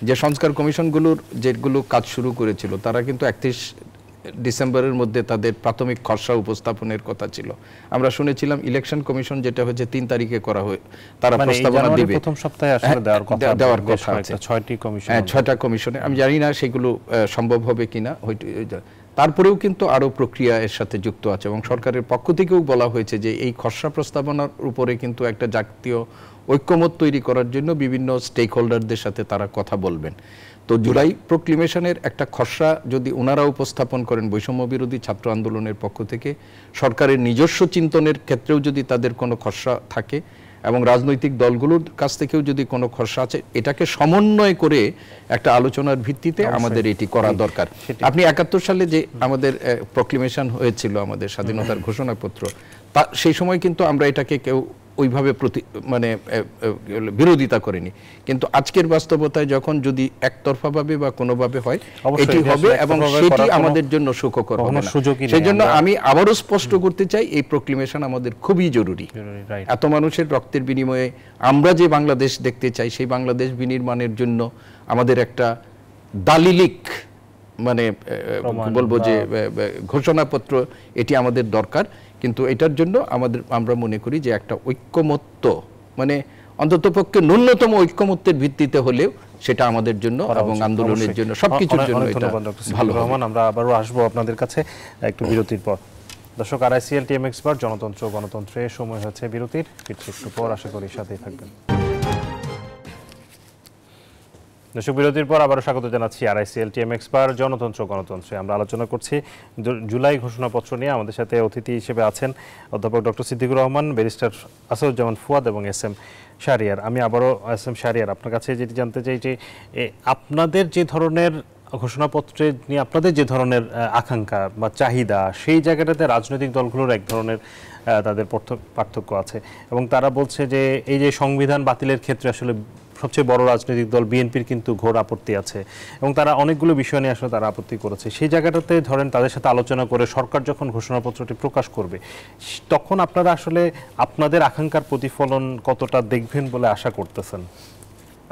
যে সংস্কার কমিশনগুলোর যেগুলো কাজ শুরু করেছিল, তারা কিন্তু 31 ডিসেম্বরের মধ্যে তাদের প্রাথমিক খসড়া উপস্থাপনের কথা ছিল। আমরা শুনেছিলাম ইলেকশন কমিশন যেটা হচ্ছে 3 তারিখে করা হয়, তারা প্রস্তাবনা দিবে প্রথম সপ্তাহে আসলে দেওয়ার কথা আছে 6টি কমিশন, 6টা কমিশনে। আমি জানি না সেগুলো সম্ভব হবে কিনা, তারপরেও কিন্তু আরও প্রক্রিয়া এর সাথে যুক্ত আছে এবং সরকারের পক্ষ থেকেও বলা হয়েছে যে এই খসড়া প্রস্তাবনার উপরে কিন্তু একটা জাতীয় ঐক্যমত তৈরি করার জন্য বিভিন্ন স্টেক হোল্ডারদের সাথে তারা কথা বলবেন। তো জুলাই প্রক্লেমেশনের একটা খসড়া যদি ওনারা উপস্থাপন করেন বৈষম্য বিরোধী ছাত্র আন্দোলনের পক্ষ থেকে, সরকারের নিজস্ব চিন্তনের ক্ষেত্রেও যদি তাদের কোনো খসড়া থাকে এবং রাজনৈতিক দলগুলোর কাছ থেকেও যদি কোনো খসড়া আছে, এটাকে সমন্বয় করে একটা আলোচনার ভিত্তিতে আমাদের এটি করা দরকার। আপনি ৭১ সালে যে আমাদের প্রক্লেমেশন হয়েছিল, আমাদের স্বাধীনতার ঘোষণাপত্র, তা সেই সময় কিন্তু আমরা এটাকে কেউ ওইভাবে বিরোধিতা করেনি, কিন্তু আজকের বাস্তবতায় যখন যদি একতরফাভাবে বা কোনোভাবে হয় এটি হবে এবং সেটি আমাদের জন্য সুখকর হবে না। সেই জন্য আমি আবারও স্পষ্ট করতে চাই এই প্রক্লেমেশন আমাদের খুবই জরুরি। এত মানুষের রক্তের বিনিময়ে আমরা যে বাংলাদেশ দেখতে চাই সেই বাংলাদেশ বিনির্মাণের জন্য আমাদের একটা দালিলিক বলবো যে ঘোষণাপত্র এটি আমাদের দরকার। কিন্তু এটার জন্য আমরা মনে করি যে একটা ঐক্যমত্য অন্ততপক্ষে ন্যূনতম ঐক্যমত্যের ভিত্তিতে হলেও সেটা আমাদের জন্য এবং আন্দোলনের জন্য সবকিছুর জন্য এটা ভালো হবে। আমরা আবারও আসবো আপনাদের কাছে একটু বিরতির পর। দর্শক, RICL TM এক্সপার্ট জনতন্ত্র গণতন্ত্রে সময় হচ্ছে বিরতির, ফিরছি একটু পর, আশা করি সাথেই থাকবেন। দর্শক, বিরতির পর আবারও স্বাগত জানাচ্ছি RICL TM এক্সপার্ট জনতন্ত্র গণতন্ত্রে। আমরা আলোচনা করছি জুলাই ঘোষণাপত্র নিয়ে। আমাদের সাথে অতিথি হিসেবে আছেন অধ্যাপক ডক্টর সিদ্দিকুর রহমান, ব্যারিস্টার আসাদুজ্জামান ফুয়াদ এবং SM শাহরিয়ার। আমি আবারও SM শাহরিয়ার আপনার কাছে যেটি জানতে চাই যে আপনাদের যে ধরনের ঘোষণাপত্রে নিয়ে আপনাদের যে ধরনের আকাঙ্ক্ষা বা চাহিদা, সেই জায়গাটাতে রাজনৈতিক দলগুলোর এক ধরনের তাদের পার্থক্য আছে এবং তারা বলছে যে এই যে সংবিধান বাতিলের ক্ষেত্রে আসলে সবচেয়ে বড় রাজনৈতিক দল বিএনপির কিন্তু ঘোর আপত্তি আছে এবং তারা অনেকগুলো বিষয় নিয়ে আসলে তারা আপত্তি করেছে। সেই জায়গাটাতে ধরেন তাদের সাথে আলোচনা করে সরকার যখন ঘোষণাপত্রটি প্রকাশ করবে, তখন আপনারা আসলে আপনাদের আকাঙ্ক্ষার প্রতিফলন কতটা দেখবেন বলে আশা করতেছেন?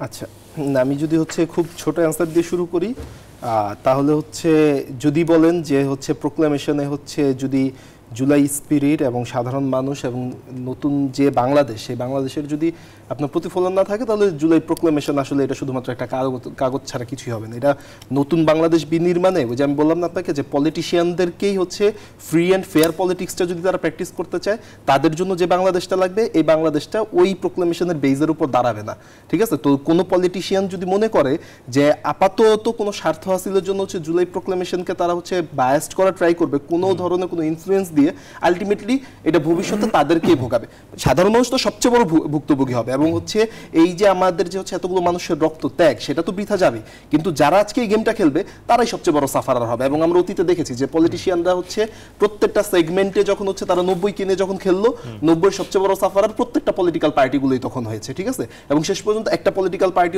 আচ্ছা, আমি যদি খুব ছোট অ্যান্সার দিয়ে শুরু করি, তাহলে যদি বলেন যে প্রোক্লামেশনে যদি জুলাই স্পিরিট এবং সাধারণ মানুষ এবং নতুন যে বাংলাদেশ, সেই বাংলাদেশের যদি আপনার প্রতিফলন না থাকে, তাহলে জুলাই প্রোক্লেমেশন আসলে এটা শুধুমাত্র একটা কাগজ ছাড়া কিছুই হবে না। এটা নতুন বাংলাদেশ বিনির্মাণে, ওই যে আমি বললাম না আপনাকে, যে পলিটিশিয়ানদেরকেই ফ্রি অ্যান্ড ফেয়ার পলিটিক্সটা যদি তারা প্র্যাকটিস করতে চায়, তাদের জন্য যে বাংলাদেশটা লাগবে, এই বাংলাদেশটা ওই প্রোক্লেমেশনের বেজের উপর দাঁড়াবে না। ঠিক আছে? তো কোনো পলিটিশিয়ান যদি মনে করে যে আপাতত কোনো স্বার্থ হাসিলের জন্য জুলাই প্রোক্লেমেশনকে তারা বায়াস্ট করা ট্রাই করবে, কোনো ধরনের কোনো ইনফ্লুয়েন্স দিয়ে, আলটিমেটলি এটা ভবিষ্যতে তাদেরকেই ভোগাবে। সাধারণ মানুষ তো সবচেয়ে বড় ভুক্তভোগী হবে এবং এই যে আমাদের যে এতগুলো মানুষের রক্ত ত্যাগ, সেটা তো বৃথা যাবে, কিন্তু যারা আজকে এই গেমটা খেলবে তারাই সবচেয়ে বড় সাফারার হবে। এবং আমরা অতীতে দেখেছি যে পলিটিশিয়ানরা প্রত্যেকটা সেগমেন্টে যখন তারা 90 কিনে যখন খেললো, 90 সবচেয়ে বড় সাফারার প্রত্যেকটা পলিটিক্যাল পার্টিগুলোই তখন হয়েছে। ঠিক আছে? এবং শেষ পর্যন্ত একটা পলিটিক্যাল পার্টি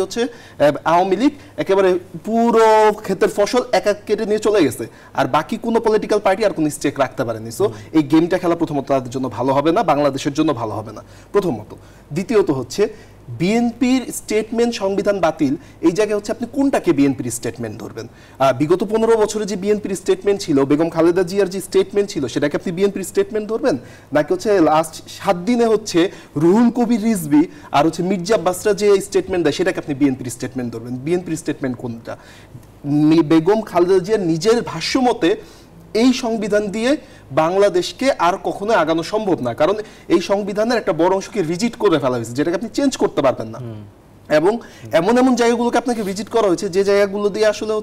আওয়ামী লীগ একেবারে পুরো ক্ষেতের ফসল এক এক কেটে নিয়ে চলে গেছে, আর বাকি কোনো পলিটিক্যাল পার্টি আর কোনো স্টেক রাখতে পারেনি। সো এই গেমটা খেলা প্রথমত তাদের জন্য ভালো হবে না, বাংলাদেশের জন্য ভালো হবে না, প্রথমত। দ্বিতীয়ত বিএনপির স্টেটমেন্ট সংবিধান বাতিল, এই জায়গায় আপনি কোনটাকে বিএনপির স্টেটমেন্ট ধরবেন? বিগত 15 বছরে যে বিএনপির স্টেটমেন্ট ছিল, বেগম খালেদা জিয়ার যে স্টেটমেন্ট ছিল, সেটাকে আপনি বিএনপির স্টেটমেন্ট ধরবেন, নাকি লাস্ট 7 দিনে রুহুল কবির রিজভী আর মির্জা আব্বাসরা যে স্টেটমেন্ট দেয়, সেটাকে আপনি বিএনপির স্টেটমেন্ট ধরবেন? বিএনপির স্টেটমেন্ট কোনটা? বেগম খালেদা জিয়ার নিজের ভাষ্য মতে এই সংবিধান দিয়ে বাংলাদেশকে আর কখনো আগানো সম্ভব না, কারণ এই সংবিধানের একটা বড় অংশকে রিজিট করে ফেলা হয়েছে, যেটাকে আপনি চেঞ্জ করতে পারবেন না। এবং এমন এমন জায়গাগুলোকে আপনাকে ভিজিট করা হয়েছে যে জায়গাগুলো দিয়ে আসলে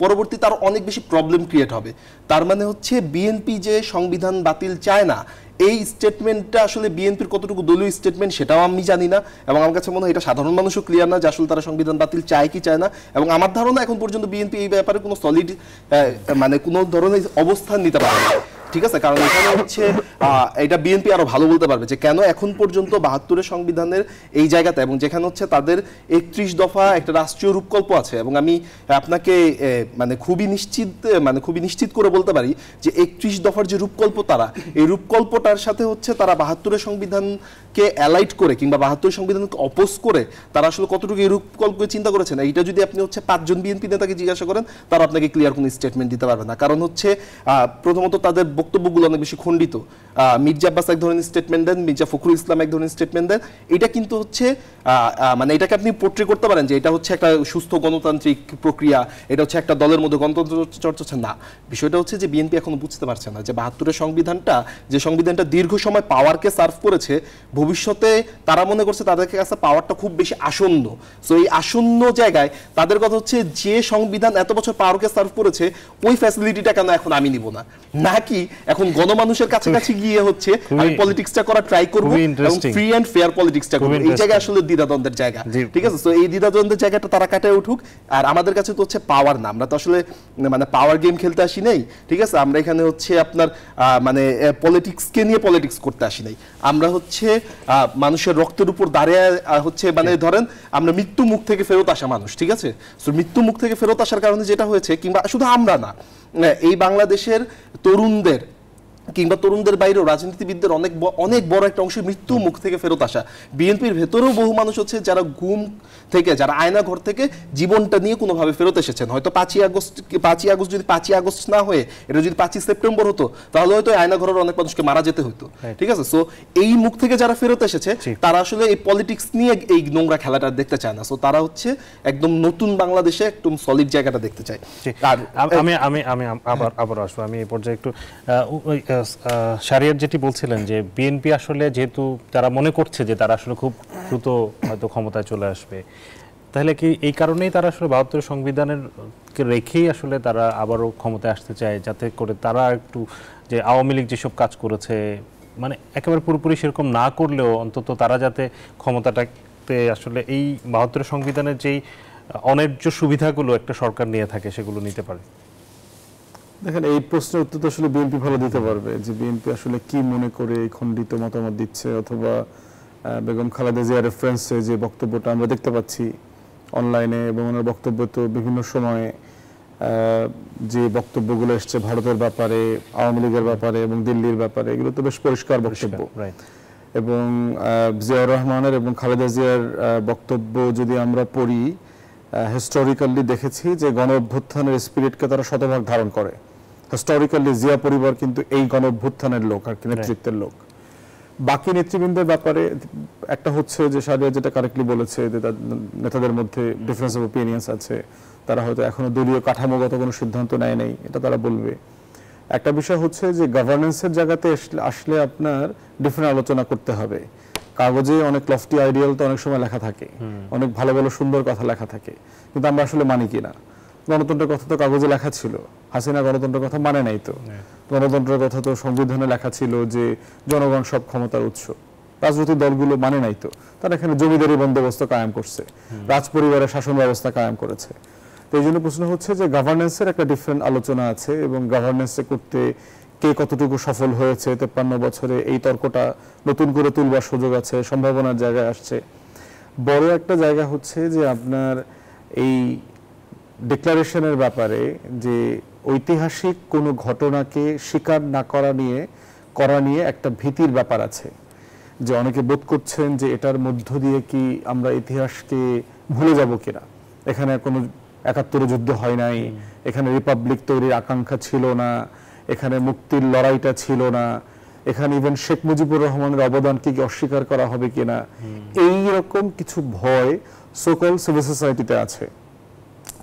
পরবর্তী তার অনেক বেশি প্রবলেম ক্রিয়েট হবে। তার মানে বিএনপি যে সংবিধান বাতিল চায় না, এই স্টেটমেন্টটা আসলে বিএনপির কতটুকু দলীয় স্টেটমেন্ট সেটাও আমি জানি না, এবং আমার কাছে মনে হয় এটা সাধারণ মানুষও ক্লিয়ার না যে আসলে তারা সংবিধান বাতিল চায় কি চায় না। এবং আমার ধারণা এখন পর্যন্ত বিএনপি এই ব্যাপারে কোনো সলিড কোনো ধরনের অবস্থান নিতে পারে না। ঠিক আছে? কারণ এখানে এটা বিএনপি আরো ভালো বলতে পারবে যে কেন এখন পর্যন্ত 72 সংবিধানের এই জায়গাতে, এবং যেখানে তাদের 31 দফা একটা রাষ্ট্রীয় রূপকল্প আছে, এবং আমি আপনাকে খুবই নিশ্চিত করে বলতে পারি যে 31 দফার যে রূপকল্প, তারা এই রূপকল্পটার সাথে তারা 72 সংবিধানকে অ্যালাইট করে কিংবা 72 সংবিধানকে অপোজ করে তারা আসলে কতটুকু এই রূপকল্পকে চিন্তা করেছেন, এইটা যদি আপনি 5 জন বিএনপি নেতাকে জিজ্ঞাসা করেন, তারা আপনাকে ক্লিয়ার কোনো স্টেটমেন্ট দিতে পারবে না। কারণ প্রথমত তাদের বক্তব্যগুলো অনেক বেশি খণ্ডিত। মির্জা আব্বাস এক ধরনের স্টেটমেন্ট দেন, মির্জা ফখরুল ইসলাম এক ধরনের স্টেটমেন্ট দেন। এটা কিন্তু হচ্ছে মানে এটাকে আপনি পোর্ট্রে করতে পারেন যে এটা হচ্ছে একটা সুস্থ গণতান্ত্রিক প্রক্রিয়া, এটা হচ্ছে একটা দলের মধ্যে গণতন্ত্র চর্চা হচ্ছে না। বিষয়টা হচ্ছে যে বিএনপি এখনো বুঝতে পারছে না যে ৭২-এর সংবিধানটা, যে সংবিধানটা দীর্ঘ সময় পাওয়ারকে সার্ভ করেছে, ভবিষ্যতে তারা মনে করছে তাদের কাছে পাওয়ারটা খুব বেশি আসন্ন। সো এই আসন্ন জায়গায় তাদের কথা হচ্ছে যে সংবিধান এত বছর পাওয়ারকে সার্ভ করেছে ওই ফ্যাসিলিটিটা কেন এখন আমি নিব না, নাকি এখন গণমানুষের কাছাকাছি গিয়ে হচ্ছে আমি পলিটিক্সটা করা ট্রাই করব এবং ফ্রি এন্ড ফেয়ার পলিটিক্সটা করব। এই জায়গায় আসলে দ্বিধাদ্বন্দ্বের জায়গা, ঠিক আছে? তো এই দ্বিধাদ্বন্দ্বের জায়গাটা তারা কাটায় উঠুক। আর আমাদের কাছে তো হচ্ছে পাওয়ার না, আমরা তো আসলে মানে পাওয়ার গেম খেলতে আসি নাই, ঠিক আছে? আমরা এখানে হচ্ছে আপনার মানে পলিটিক্সকে নিয়ে পলিটিক্স করতে আসি নাই। আমরা হচ্ছে মানুষের রক্তের উপর দাঁড়িয়ে হচ্ছে মানে ধরেন আমরা মৃত্যু মুখ থেকে ফেরত আসা মানুষ, ঠিক আছে? তো মৃত্যু মুখ থেকে ফেরত আসার কারণে যেটা হয়েছে, কিংবা শুধু আমরা না, এই বাংলাদেশের তরুণদের কিংবা তরুণদের বাইরেও রাজনীতিবিদদের অনেক বড় একটা অংশ মৃত্যু মুখ থেকে ফেরত আসা। বিএনপির ভেতরেও বহু মানুষ হচ্ছে যারা ঘুম থেকে, যারা আয়না ঘর থেকে জীবনটা নিয়ে কোনোভাবে ফেরত এসেছেন। হয়তো 5ই আগস্ট যদি 5ই আগস্ট না হয়ে এটা যদি 5ই সেপ্টেম্বর হতো, তাহলে হয়তো আয়না ঘরের অনেক মানুষকে মারা যেতে হতো, ঠিক আছে? সো এই মুখ থেকে যারা ফেরত এসেছে তারা আসলে এই পলিটিক্স নিয়ে এই নোংরা খেলাটা দেখতে চায় না। সো তারা হচ্ছে একদম নতুন বাংলাদেশে একদম সলিড জায়গাটা দেখতে চায়। আর আমি আবার আসবো। আমি এই পর্যায়ে একটু শাহরিয়ার যেটি বলছিলেন যে বিএনপি আসলে যেহেতু তারা মনে করছে যে তারা আসলে খুব দ্রুত হয়তো ক্ষমতায় চলে আসবে, তাহলে কি এই কারণেই তারা আসলে ৭২ সংবিধানের রেখেই আসলে তারা আবারও ক্ষমতায় আসতে চায়, যাতে করে তারা একটু যে আওয়ামী লীগ যেসব কাজ করেছে মানে একেবারে পুরোপুরি সেরকম না করলেও অন্তত তারা যাতে ক্ষমতাটাতে আসলে এই ৭২ সংবিধানের যেই অন্যায্য সুবিধাগুলো একটা সরকার নিয়ে থাকে সেগুলো নিতে পারে? দেখেন, এই প্রশ্নের উত্তর তো আসলে বিএনপি ভালো দিতে পারবে যে বিএনপি আসলে কি মনে করে এই খণ্ডিত মতামত দিচ্ছে, অথবা বেগম খালেদা জিয়ার রেফারেন্সে যে বক্তব্যটা আমরা দেখতে পাচ্ছি অনলাইনে, এবং ওনার বক্তব্য তো বিভিন্ন সময়ে যে বক্তব্যগুলো এসছে ভারতের ব্যাপারে, আওয়ামী লীগের ব্যাপারে এবং দিল্লির ব্যাপারে, এগুলো তো বেশ পরিষ্কার বক্তব্য। এবং জিয়াউর রহমানের এবং খালেদা জিয়ার বক্তব্য যদি আমরা পড়ি, হিস্টোরিক্যালি দেখেছি যে গণ অভ্যুত্থানের স্পিরিটকে তারা শতভাগ ধারণ করে। হিস্টোরিক্যালি জিয়া পরিবার কিন্তু এই গণ অভ্যুত্থানের লোক আর কি, নেতৃত্বের লোক। বাকি নেতৃবৃন্দের ব্যাপারে একটা হচ্ছে যে শাহরিয়া যেটা কারেক্টলি বলেছে যে নেতাদের মধ্যে ডিফারেন্স অফ ওপিনিয়ন্স আছে, তারা হয়তো এখনো দলীয় কাঠামোগত কোনো সিদ্ধান্ত নেয় নাই, এটা তারা বলবে। একটা বিষয় হচ্ছে যে গভর্নেন্সের জায়গাতে আসলে আপনার ডিফারেন্ট আলোচনা করতে হবে। কাগজে অনেক লফটি আইডিয়াল তো অনেক সময় লেখা থাকে, অনেক ভালো ভালো সুন্দর কথা লেখা থাকে, কিন্তু আমরা আসলে মানি কিনা। গণতন্ত্রের কথা তো কাগজে লেখা ছিল, হাসিনা গণতন্ত্রের কথা মানে নাই তো। গণতন্ত্রের কথা তো সংবিধানে লেখা ছিল যে জনগণ সব ক্ষমতার উৎস, রাজনৈতিক দলগুলো মানে নাই তো। তারা এখানে জমিদারি বন্দোবস্ত কায়েম করছে, রাজ পরিবারের শাসন ব্যবস্থা কায়েম করেছে। তো এই জন্য প্রশ্ন হচ্ছে যে গভর্নেন্সের একটা ডিফারেন্ট আলোচনা আছে, এবং গভর্নেন্সে করতে কে কতটুকু সফল হয়েছে 53 বছরে, এই তর্কটা নতুন করে তুলবার সুযোগ আছে, সম্ভাবনার জায়গায় আসছে। বড় একটা জায়গা হচ্ছে যে আপনার এই ডিক্লারেশনের ব্যাপারে যে ঐতিহাসিক কোনো ঘটনাকে স্বীকার না করা নিয়ে একটা ভীতির ব্যাপার আছে, যে অনেকে বোধ করছেন যে এটার মধ্য দিয়ে কি আমরা ইতিহাসকে ভুলে যাব কিনা। এখানে কোনো ৭১ যুদ্ধ হয় নাই, এখানে রিপাবলিক তৈরির আকাঙ্ক্ষা ছিল না, এখানে মুক্তির লড়াইটা ছিল না, এখানে ইভেন শেখ মুজিবুর রহমানের অবদানকে কি অস্বীকার করা হবে কিনা, এই রকম কিছু ভয় সোকল সিভিল সোসাইটিতে আছে।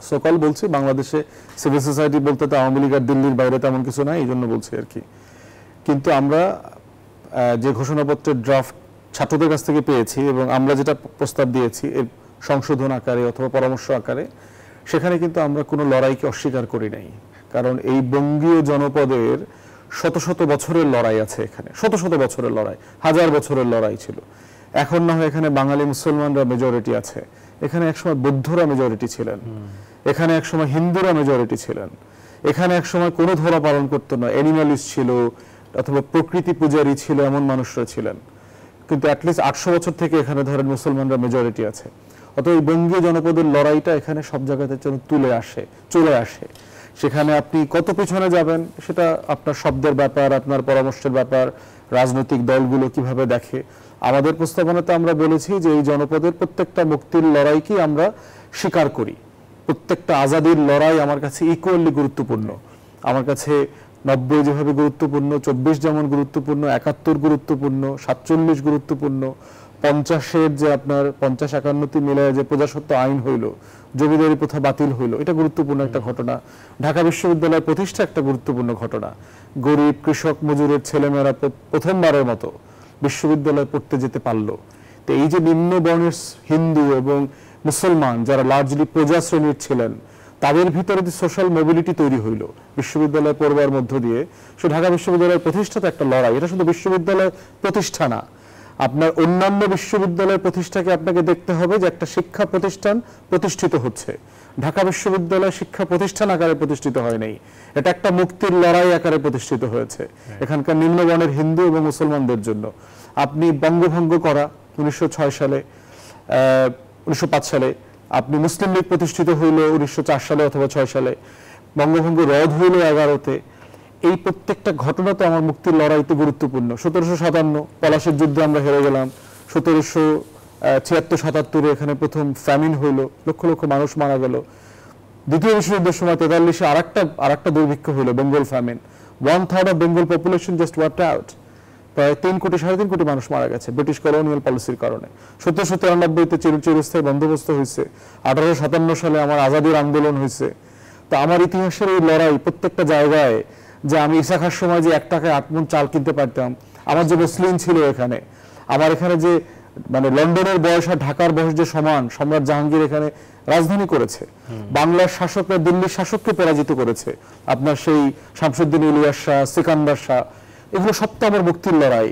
সোকল বলছি, বাংলাদেশে সিভিল সোসাইটি বলতে তো আওয়ামী লীগ আর দিল্লির বাইরে তেমন কিছু নাই, এই জন্য বলছি আর কি। কিন্তু আমরা যে ঘোষণাপত্রের ড্রাফট ছাত্রদের কাছ থেকে পেয়েছি এবং আমরা যেটা প্রস্তাব দিয়েছি এর সংশোধন আকারে অথবা পরামর্শ আকারে, সেখানে কিন্তু আমরা কোনো লড়াইকে অস্বীকার করি নাই। কারণ এই বঙ্গীয় জনপদের শত শত বছরের লড়াই আছে, এখানে শত শত বছরের লড়াই, হাজার বছরের লড়াই ছিল। এখন না হয় এখানে বাঙালি মুসলমানরা মেজরিটি আছে, এখানে একসময় বৌদ্ধরা মেজরিটি ছিলেন, এখানে একসময় হিন্দুরা মেজরিটি ছিলেন, এখানে একসময় কোনো ধরা পালন করতো না, অ্যানিমালিস্ট ছিল অথবা প্রকৃতি পূজারী ছিল, এমন মানুষরা ছিলেন। কিন্তু অ্যাটলিস্ট 800 বছর থেকে এখানে ধরেন মুসলমানরা মেজরিটি আছে। অতএব এই বঙ্গীয় জনপদের লড়াইটা এখানে সব জায়গাতে চলে আসে। সেখানে আপনি কত পিছনে যাবেন সেটা আপনার শব্দের ব্যাপার, আপনার পরামর্শের ব্যাপার, রাজনৈতিক দলগুলো কিভাবে দেখে। আমাদের প্রস্তাবনাতে আমরা বলেছি যে এই জনপদের প্রত্যেকটা মুক্তির লড়াইকে আমরা স্বীকার করি, প্রত্যেকটা আজাদির লড়াই আমার কাছে ইকুয়ালি গুরুত্বপূর্ণ। আমার কাছে 90 যেভাবে গুরুত্বপূর্ণ, 24 যেমন গুরুত্বপূর্ণ, 71 গুরুত্বপূর্ণ, 47 গুরুত্বপূর্ণ, 50-এর যে আপনার 50-51 মিলায় যে প্রজাস্বত্ব আইন হইল, জমিদারি প্রথা বাতিল হইল, এটা গুরুত্বপূর্ণ একটা ঘটনা। ঢাকা বিশ্ববিদ্যালয় প্রতিষ্ঠা একটা গুরুত্বপূর্ণ ঘটনা। গরিব কৃষক মজুরের ছেলেমেয়েরা প্রথমবারের মতো বিশ্ববিদ্যালয়ে পড়তে যেতে পারলো। তো এই যে নিম্ন বর্ণের হিন্দু এবং মুসলমান যারা লার্জলি প্রজা শ্রেণীর ছিলেন, তাদের ভিতরে যে সোশ্যাল মোবিলিটি তৈরি হইল বিশ্ববিদ্যালয় পড়বার মধ্য দিয়ে, সে ঢাকা বিশ্ববিদ্যালয়ের প্রতিষ্ঠাতে একটা লড়াই। এটা শুধু বিশ্ববিদ্যালয় প্রতিষ্ঠা না, আপনার অন্যান্য বিশ্ববিদ্যালয়ের প্রতিষ্ঠাকে আপনাকে দেখতে হবে যে একটা শিক্ষা প্রতিষ্ঠান প্রতিষ্ঠিত হচ্ছে। ঢাকা বিশ্ববিদ্যালয় শিক্ষা প্রতিষ্ঠান আকারে প্রতিষ্ঠিত হয় নাই, এটা একটা মুক্তির লড়াই আকারে প্রতিষ্ঠিত হয়েছে এখানকার নিম্নবর্ণের হিন্দু এবং মুসলমানদের জন্য। আপনি বঙ্গভঙ্গ করা 1906 সালে, 1905 সালে, আপনি মুসলিম লীগ প্রতিষ্ঠিত হইল 1904 সালে অথবা 6 সালে, বঙ্গভঙ্গ রদ হইল 11-তে। এই প্রত্যেকটা ঘটনা তো আমার মুক্তির লড়াইতে গুরুত্বপূর্ণ। 1757 পলাশের যুদ্ধে আমরা হেরে গেলাম, 1776-77 এখানে প্রথম ফ্যামিন হইল, লক্ষ লক্ষ মানুষ মারা গেল। দ্বিতীয় বিশ্বযুদ্ধের সময় 43-এ আরেকটা দুর্ভিক্ষ হইল, Bengal famine. 1/3 of Bengal population just wiped out. প্রায় 3 কোটি 3.5 কোটি মানুষ মারা গেছে ব্রিটিশ কলোনিয়াল পলিসির কারণে। 1793-তে চিরস্থায়ী বন্দোবস্ত হয়েছে। 1857 সালে আমার আজাদির আন্দোলন হয়েছে। তো আমার ইতিহাসের এই লড়াই প্রত্যেকটা জায়গায়, যে আমি ঈসা খার সময় যে 1 টাকায় 8 মণ চাল কিনতে পারতাম, আমার যে মুসলিম ছিল এখানে, আমার এখানে যে মানে লন্ডনের বয়স আর ঢাকার বয়স যে সমান, সম্রাট জাহাঙ্গীর এখানে রাজধানী করেছে, বাংলার শাসকরা দিল্লির শাসককে পরাজিত করেছে, আপনার সেই শামসুদ্দিন ইলিয়াস শাহ, সিকান্দার শাহ, এগুলো সব তো আমার মুক্তির লড়াই।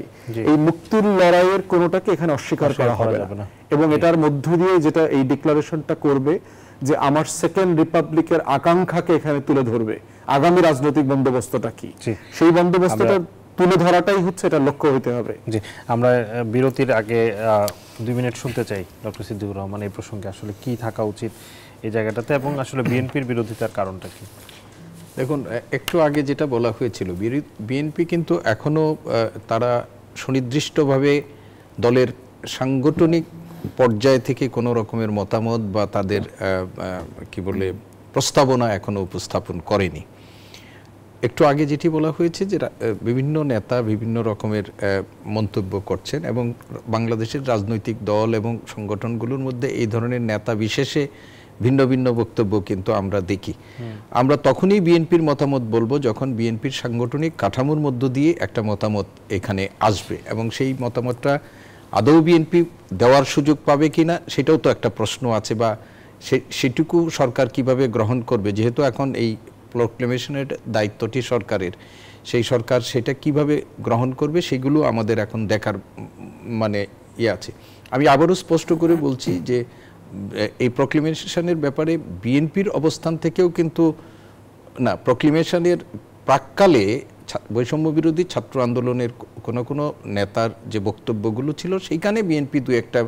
এই মুক্তির লড়াইয়ের কোনোটাকে এখানে অস্বীকার করা হবে না। এবং এটার মধ্য দিয়ে যেটা এই ডিক্লারেশনটা করবে, যে আমার সেকেন্ড রিপাবলিকের আকাঙ্ক্ষাকে এখানে তুলে ধরবে, আগামী রাজনৈতিক বন্দোবস্তটা কি, সেই বন্দোবস্তটা তুলে ধরাটাই হচ্ছে এটা লক্ষ্য হতে হবে। জি, আমরা বিরতির আগে 2 মিনিট শুনতে চাই ডক্টর সিদ্দিকুর রহমান এই প্রসঙ্গে আসলে কি থাকা উচিত এই জায়গাটাতে, এবং আসলে বিএনপির বিরোধিতার কারণটা কি। দেখুন, একটু আগে যেটা বলা হয়েছিল, বিএনপি কিন্তু এখনো তারা সুনির্দিষ্টভাবে দলের সাংগঠনিক পর্যায় থেকে কোনো রকমের মতামত বা তাদের কি বলে প্রস্তাবনা এখনো উপস্থাপন করেনি। একটু আগে যেটি বলা হয়েছে যে বিভিন্ন নেতা বিভিন্ন রকমের মন্তব্য করছেন, এবং বাংলাদেশের রাজনৈতিক দল এবং সংগঠনগুলোর মধ্যে এই ধরনের নেতা বিশেষে ভিন্ন ভিন্ন বক্তব্য কিন্তু আমরা দেখি। আমরা তখনই বিএনপির মতামত বলবো যখন বিএনপির সাংগঠনিক কাঠামোর মধ্য দিয়ে একটা মতামত এখানে আসবে, এবং সেই মতামতটা আদৌ বিএনপি দেওয়ার সুযোগ পাবে কিনা সেটাও তো একটা প্রশ্ন আছে, বা সেটুকু সরকার কিভাবে গ্রহণ করবে, যেহেতু এখন এই প্রোক্লেমেশনের দায়িত্বটি সরকারের, সেই সরকার সেটা কিভাবে গ্রহণ করবে সেগুলো আমাদের এখন দেখার মানে আছে। আমি আবারও স্পষ্ট করে বলছি যে এই প্রোক্লেমেশনের ব্যাপারে বিএনপির অবস্থান থেকেও কিন্তু না, প্রোক্লেমেশনের প্রাক্কালে বৈষম্য বিরোধী ছাত্র আন্দোলনের কোনো নেতার যে বক্তব্যগুলো ছিল সেইখানে বিএনপি 2-1টা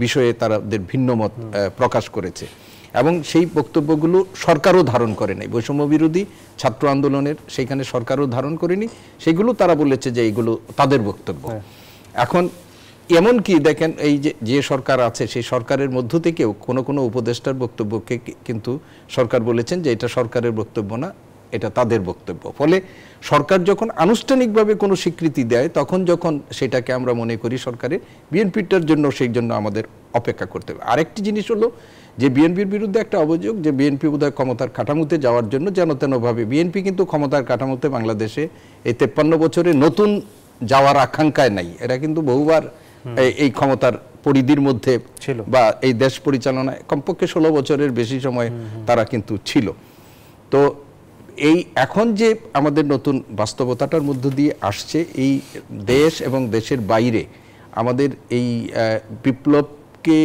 বিষয়ে তাদের ভিন্নমত প্রকাশ করেছে, এবং সেই বক্তব্যগুলো সরকারও ধারণ করে নাই। বৈষম্য বিরোধী ছাত্র আন্দোলনের সেইখানে সরকারও ধারণ করেনি, সেগুলো তারা বলেছে যে এইগুলো তাদের বক্তব্য। এখন এমনকি দেখেন, এই যে সরকার আছে সেই সরকারের মধ্য থেকেও কোনো উপদেষ্টার বক্তব্যকে কিন্তু সরকার বলেছেন যে এটা সরকারের বক্তব্য না, এটা তাদের বক্তব্য। ফলে সরকার যখন আনুষ্ঠানিকভাবে কোনো স্বীকৃতি দেয়, তখন যখন সেটাকে আমরা মনে করি সরকারের, বিএনপিটার জন্য সেই জন্য আমাদের অপেক্ষা করতে হবে। আরেকটি জিনিস হলো যে বিএনপির বিরুদ্ধে একটা অভিযোগ যে বিএনপি বোধহয় ক্ষমতার কাঠামোতে যাওয়ার জন্য যেন তেনভাবে, বিএনপি কিন্তু ক্ষমতার কাঠামোতে বাংলাদেশে এই 53 বছরে নতুন যাওয়ার আকাঙ্ক্ষায় নাই। এরা কিন্তু বহুবার এই ক্ষমতার পরিধির মধ্যে ছিল, বা এই দেশ পরিচালনায় কমপক্ষে 16 বছরের বেশি সময় তারা কিন্তু ছিল। তো এই এখন যে আমাদের নতুন বাস্তবতাটার মধ্য দিয়ে আসছে, এই দেশ এবং দেশের বাইরে আমাদের এই বিপ্লবকে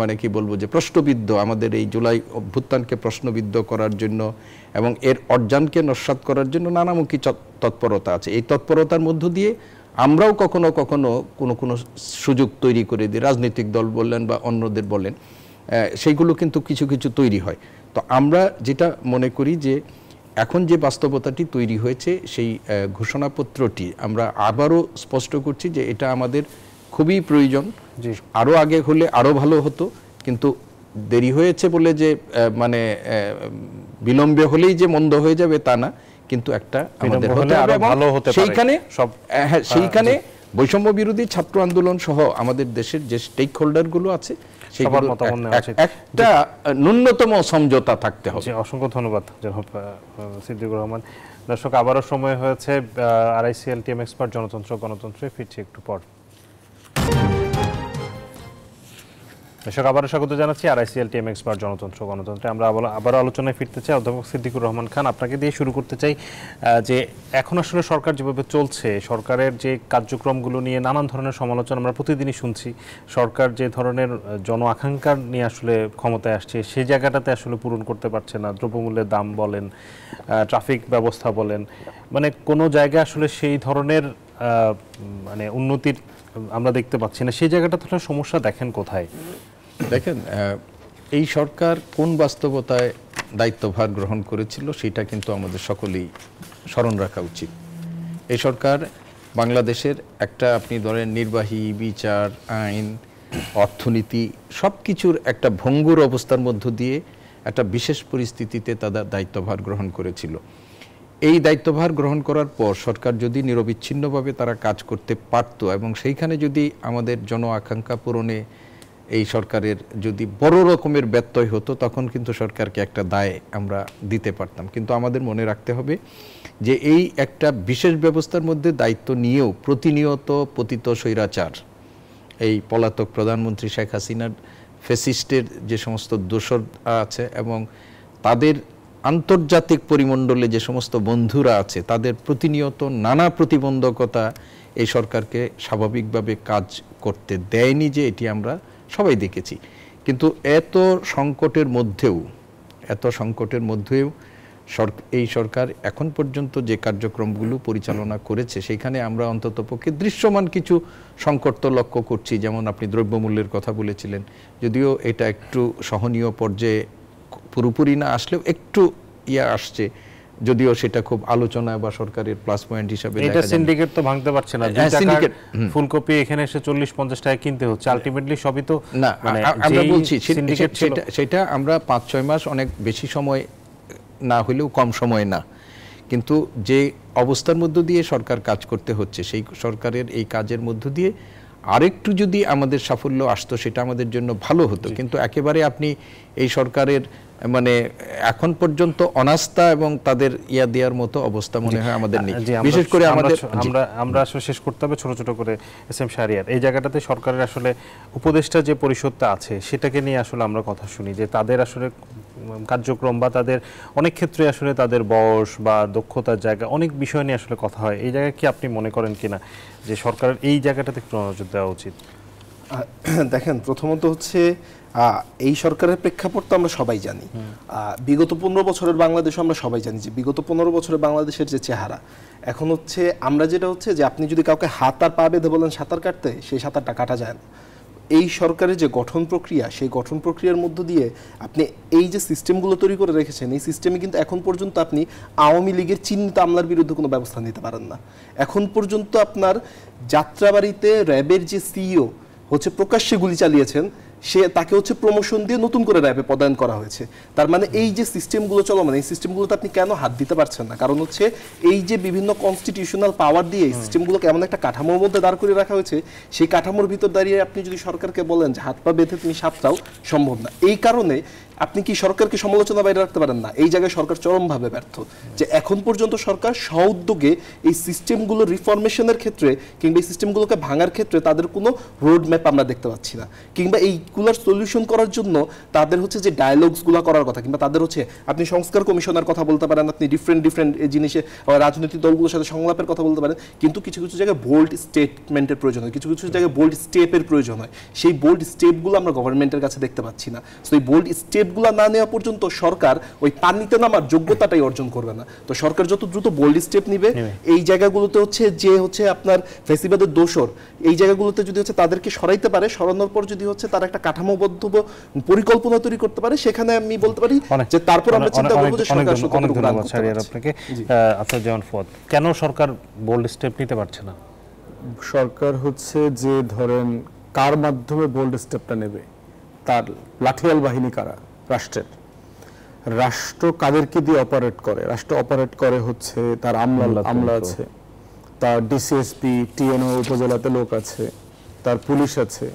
মানে কি বলবো যে প্রশ্নবিদ্ধ, আমাদের এই জুলাই অভ্যুত্থানকে প্রশ্নবিদ্ধ করার জন্য এবং এর অর্জনকে নস্যাৎ করার জন্য নানামুখী তৎপরতা আছে। এই তৎপরতার মধ্য দিয়ে আমরাও কখনো কখনো কোনো সুযোগ তৈরি করে দিই, রাজনৈতিক দল বললেন বা অন্যদের বলেন, সেইগুলো কিন্তু কিছু কিছু তৈরি হয়। তো আমরা যেটা মনে করি যে এখন যে বাস্তবতাটি তৈরি হয়েছে, সেই ঘোষণাপত্রটি আমরা আবারও স্পষ্ট করছি যে এটা আমাদের খুবই প্রয়োজন। আরও আগে হলে আরও ভালো হতো, কিন্তু দেরি হয়েছে বলে যে মানে বিলম্বে হলেই যে মন্দ হয়ে যাবে তা না, কিন্তু একটা আমাদের বিলম্ব হলে হতে হবে আরো এবং ভালো হতে পারে সেইখানে সব হ্যাঁ সেইখানে বৈষম্য বিরোধী ছাত্র আন্দোলন সহ আমাদের দেশের যে স্টেক হোল্ডার গুলো আছে সবার মতামত নেওয়া উচিত। একটা ন্যূনতম সমঝোতা থাকতে হবে। জি, অসংখ্য ধন্যবাদ জনাব সিদ্দিকুর রহমান। দর্শক, আবারও সময় হয়েছে RICL টিএম এক্সপার্ট জনতন্ত্র গণতন্ত্রে, ফিরছি একটু পর। দর্শক, আবারও স্বাগত জানাচ্ছি RICL টিএম এক্সপার্ট জনতন্ত্র গণতন্ত্রে। আমরা আবারও আলোচনায় ফিরতে চাই। অধ্যাপক সিদ্দিকুর রহমান খান, আপনাকে দিয়ে শুরু করতে চাই যে এখন আসলে সরকার যেভাবে চলছে, সরকারের যে কার্যক্রমগুলো নিয়ে নানান ধরনের সমালোচনা আমরা প্রতিদিনই শুনছি। সরকার যে ধরনের জন আকাঙ্ক্ষা নিয়ে আসলে ক্ষমতায় আসছে, সেই জায়গাটাতে আসলে পূরণ করতে পারছে না। দ্রব্যমূল্যের দাম বলেন, ট্রাফিক ব্যবস্থা বলেন, মানে কোনো জায়গায় আসলে সেই ধরনের মানে উন্নতির আমরা দেখতে পাচ্ছি না। সেই জায়গাটা তাহলে সমস্যা দেখেন কোথায়? দেখেন, এই সরকার কোন বাস্তবতায় দায়িত্বভার গ্রহণ করেছিল সেটা কিন্তু আমাদের সকলেই স্মরণ রাখা উচিত। এই সরকার বাংলাদেশের একটা, আপনি ধরেন, নির্বাহী, বিচার, আইন, অর্থনীতি সব কিছুর একটা ভঙ্গুর অবস্থার মধ্য দিয়ে একটা বিশেষ পরিস্থিতিতে তাদের দায়িত্বভার গ্রহণ করেছিল। এই দায়িত্বভার গ্রহণ করার পর সরকার যদি নিরবিচ্ছিন্নভাবে তারা কাজ করতে পারত এবং সেইখানে যদি আমাদের জন আকাঙ্ক্ষা পূরণে এই সরকারের যদি বড় রকমের ব্যত্যয় হতো, তখন কিন্তু সরকারকে একটা দায় আমরা দিতে পারতাম। কিন্তু আমাদের মনে রাখতে হবে যে এই একটা বিশেষ ব্যবস্থার মধ্যে দায়িত্ব নিয়েও প্রতিনিয়ত পতিত স্বৈরাচার, এই পলাতক প্রধানমন্ত্রী শেখ হাসিনার ফ্যাসিস্টের যে সমস্ত দোসর আছে এবং তাদের আন্তর্জাতিক পরিমণ্ডলে যে সমস্ত বন্ধুরা আছে, তাদের প্রতিনিয়ত নানা প্রতিবন্ধকতা এই সরকারকে স্বাভাবিকভাবে কাজ করতে দেয়নি, যে এটি আমরা সবাই দেখেছি। কিন্তু এত সংকটের মধ্যেও এই সরকার এখন পর্যন্ত যে কার্যক্রমগুলো পরিচালনা করেছে, সেখানে আমরা অন্ততপক্ষে দৃশ্যমান কিছু সংকট তো লক্ষ্য করছি। যেমন আপনি দ্রব্যমূল্যের কথা বলেছিলেন, যদিও এটা একটু সহনীয় পর্যায়ে পুরোপুরি না আসলেও একটু আসছে, যদিও সেটা খুব আলোচনা বা সরকারের প্লাস পয়েন্ট হিসাবে এটা সিন্ডিকেট তো ভাঙতে পারছে না। 2 টাকার ফুলকপি এখানে এসে 40-50 টাকা কিনতে হচ্ছে। আলটিমেটলি সবই তো না, মানে আমরা বলছি সিন্ডিকেট সেটা আমরা 5-6 মাস, অনেক বেশি সময় না হলেও কম সময় না, কিন্তু যে অবস্থার মধ্য দিয়ে সরকার কাজ করতে হচ্ছে, সেই সরকারের এই কাজের মধ্য দিয়ে আরেকটু যদি আমাদের সাফল্য আসতো, সেটা আমাদের জন্য ভালো হতো। কিন্তু একেবারে আপনি এই সরকারের মানে এখন পর্যন্ত অনাস্থা এবং তাদের দেওয়ার মতো অবস্থা মনে হয় আমাদের নেই। বিশেষ করে আমরা আসলে শেষ করতে হবে ছোট ছোট করে। SM শাহরিয়ার, এই জায়গাটাতে সরকারের আসলে উপদেষ্টা যে পরিষদটা আছে, সেটাকে নিয়ে আসলে আমরা কথা শুনি যে তাদের আসলে কার্যক্রম বা তাদের অনেক ক্ষেত্রে আসলে তাদের বয়স বা দক্ষতার জায়গা, অনেক বিষয় নিয়ে আসলে কথা হয়। এই জায়গায় কি আপনি মনে করেন কিনা যে সরকারের এই জায়গাটাতে একটু নজর দেওয়া উচিত? দেখেন, প্রথমত হচ্ছে এই সরকারের প্রেক্ষাপট তো আমরা সবাই জানি। বিগত 15 বছরের বাংলাদেশও আমরা সবাই জানি যে বিগত 15 বছরের বাংলাদেশের যে চেহারা, এখন হচ্ছে আমরা যেটা হচ্ছে যে আপনি যদি কাউকে হাত আর পা বেঁধে বলেন সাঁতার কাটতে, সেই সাঁতারটা কাটা যায় না। এই সরকারের যে গঠন প্রক্রিয়া, সেই গঠন প্রক্রিয়ার মধ্য দিয়ে আপনি এই যে সিস্টেমগুলো তৈরি করে রেখেছেন, এই সিস্টেমে কিন্তু এখন পর্যন্ত আপনি আওয়ামী লীগের চিহ্নিত আমলার বিরুদ্ধে কোনো ব্যবস্থা নিতে পারেন না। এখন পর্যন্ত আপনার যাত্রাবাড়িতে র্যাবের যে সিইও হচ্ছে প্রকাশ্যে গুলি চালিয়েছেন, তাকে হচ্ছে প্রমোশন দিয়ে নতুন করে র্যাবে পদায়ন করা হয়েছে। তার মানে এই যে সিস্টেমগুলো চলমান, এই সিস্টেমগুলোতে আপনি কেন হাত দিতে পারছেন না? কারণ হচ্ছে এই যে বিভিন্ন কনস্টিটিউশনাল পাওয়ার দিয়ে এই সিস্টেমগুলোকে এমন একটা কাঠামোর মধ্যে দাঁড় করে রাখা হয়েছে, সেই কাঠামোর ভিতর দাঁড়িয়ে আপনি যদি সরকারকে বলেন যে হাত পা বেঁধে তুমি সাপটাও, সম্ভব না। এই কারণে আপনি কি সরকারকে সমালোচনা বাইরে রাখতে পারেন না? এই জায়গায় সরকার চরমভাবে ব্যর্থ, যে এখন পর্যন্ত সরকার সউদ্যোগে এই সিস্টেমগুলো রিফরমেশনের ক্ষেত্রে কিংবা এই সিস্টেমগুলোকে ভাঙার ক্ষেত্রে তাদের কোনো রোড ম্যাপ আমরা দেখতে পাচ্ছি না, কিংবা এইগুলোর সলিউশন করার জন্য তাদের হচ্ছে যে ডায়ালগসগুলো করার কথা, কিংবা তাদের হচ্ছে আপনি সংস্কার কমিশনের কথা বলতে পারেন, আপনি ডিফারেন্ট জিনিসে রাজনৈতিক দলগুলোর সাথে সংলাপের কথা বলতে পারেন, কিন্তু কিছু কিছু জায়গায় বোল্ড স্টেটমেন্টের প্রয়োজন হয়, কিছু কিছু জায়গায় বোল্ড স্টেপের প্রয়োজন হয়। সেই বোল্ড স্টেপগুলো আমরা গভর্নমেন্টের কাছে দেখতে পাচ্ছি না। সো এই বোল্ড স্টেপগুলো না নেওয়া পর্যন্ত সরকার ওই পানিতে নামার যোগ্যতাটাই অর্জন করবে না। তো সরকার যত দ্রুত বোল্ড স্টেপ নিবে, এই জায়গাগুলোতে হচ্ছে যে হচ্ছে আপনার ফেসিবাদের দোষর, এই জায়গাগুলোতে যদি হচ্ছে তাদেরকে সরাইতে পারে, সরানোর পর যদি হচ্ছে তার একটা কাঠামোবদ্ধ পরিকল্পনা তৈরি করতে পারে, সেখানে আমি বলতে পারি যে তারপর আমরা চিন্তা করব যে সরকার আপনাকে আচ্ছা, যেমন ফদ, কেন সরকার বোল্ড স্টেপ নিতে পারছে না? সরকার হচ্ছে যে ধরেন কার মাধ্যমে বোল্ড স্টেপটা নেবে, তার লাঠিয়াল বাহিনী কারা, রাষ্ট্রের। রাষ্ট্র কাদেরকে দিয়ে অপারেট করে? রাষ্ট্র অপারেট করে হচ্ছে তার আমলা আছে, তার ডিসিএসপি টিএনও উপজেলাতে লোক আছে, তার পুলিশ আছে,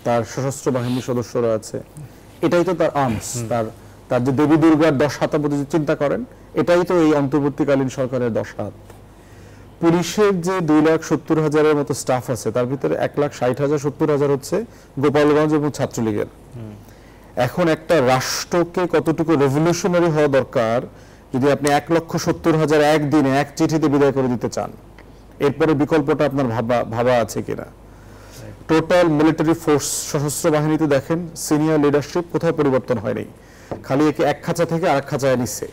তার সশস্ত্র বাহিনীর সদস্যরা আছে। এটাই তো তার আর্মস, তার যে দেবী দুর্গার 10 হাত আপনি চিন্তা করেন, এটাই তো এই অন্তর্বর্তীকালীন সরকারের 10 হাত। পুলিশের যে 2,70,000-এর মতো স্টাফ আছে, তার ভিতরে 1,60,000 70,000 হচ্ছে গোপালগঞ্জ এবং ছাত্রলীগের। এখন একটা রাষ্ট্রকে কতটুকু রেভলিউশনারি হওয়া দরকার যদি আপনি 1,70,000 একদিনে এক চিঠিতে বিদায় করে দিতে চান? এরপরে বিকল্পটা আপনার ভাবা আছে কিনা? টোটাল মিলিটারি ফোর্স, সশস্ত্র বাহিনীতে দেখেন সিনিয়র লিডারশিপ কোথায় পরিবর্তন হয়নি, খালি একে এক খাঁচা থেকে আরেক খাঁচায় নিচ্ছে।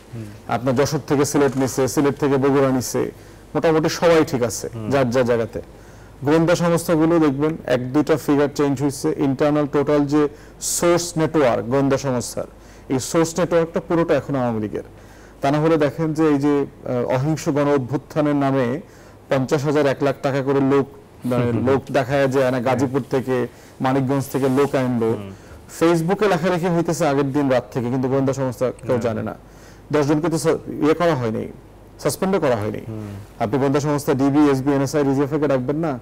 আপনার যশোর থেকে সিলেট নিচ্ছে, সিলেট থেকে বগুড়া নিচ্ছে, মোটামুটি সবাই ঠিক আছে যার যার জায়গাতে। গোয়েন্দা সংস্থাগুলো দেখবেন 1-2টা ফিগার চেঞ্জ হয়েছে। ইন্টারনাল টোটাল যে সোর্স নেটওয়ার্ক গোয়েন্দা সংস্থার, এই সোর্স নেটওয়ার্কটা পুরোটা এখন আওয়ামী লীগের। তা না হলে দেখেন যে এই যে অহিংস গণ অভ্যুত্থানের নামে 50,000 1 লাখ টাকা করে লোক দেখায় যে গাজীপুর থেকে মানিকগঞ্জ থেকে লোক আনলো, ফেসবুকে লেখালেখি হইতেছে আগের দিন রাত থেকে, কিন্তু গোয়েন্দা সংস্থা কেউ জানে না। 10 জনকে তো ইয়ে করা হয়নি, সাসপেন্ড করা হয়নি। আপনি গোয়েন্দা সংস্থা ডিবি, এসবি, এনএসআই, রিজার্ভে ডাকবেন না?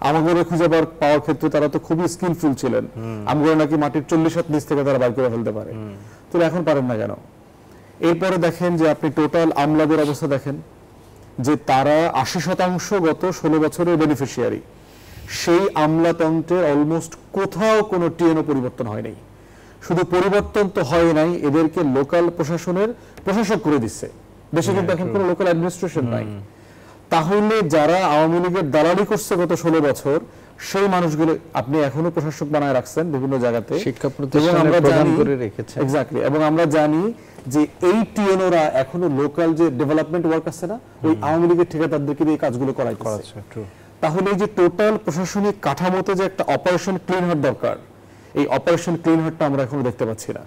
আমগরে খুঁজে পাওয়ার ক্ষেত্রে তারা তো খুবই স্কিলফুল ছিলেন। আমগরে নাকি মাটির 40 হাত নিচ থেকে তারা বাইর করে ফেলতে পারে, তো এখন পারেন না কেন? এরপরে দেখেন যে আপনি টোটাল আমলাদের অবস্থা দেখেন, যে তারা 80% গত 16 বছরের বেনিফিশিয়ারি। সেই আমলাতন্ত্রের অলমোস্ট কোথাও কোনো টিএনও পরিবর্তন হয়নি। শুধু পরিবর্তন তো হয় নাই, এদেরকে লোকাল প্রশাসনের প্রশাসক করে দিচ্ছে। দেশে কিন্তু এখন কোনো লোকাল অ্যাডমিনিস্ট্রেশন নাই। তাহলে যারা আওয়ামী লীগের দালালি করছে গত 16 বছর, সেই মানুষগুলো আপনি এখনো প্রশাসক বানায় রাখছেন বিভিন্ন জায়গাতে, শিক্ষা প্রতিষ্ঠানে প্রদান করে রেখেছেন। এক্স্যাক্টলি। এবং আমরা জানি যে এই টিএনওরা এখনো লোকাল যে ডেভেলপমেন্ট ওয়ার্ক আছে না, ওই আওয়ামী লীগের ঠিকাদারদেরকে দিয়ে এই কাজগুলো করাইতেছে। তাহলে এই যে টোটাল প্রশাসনিক কাঠামোতে যে একটা অপারেশন ক্লিন হার্ট দরকার, এই অপারেশন ক্লিন হার্টটা আমরা এখনো দেখতে পাচ্ছি না।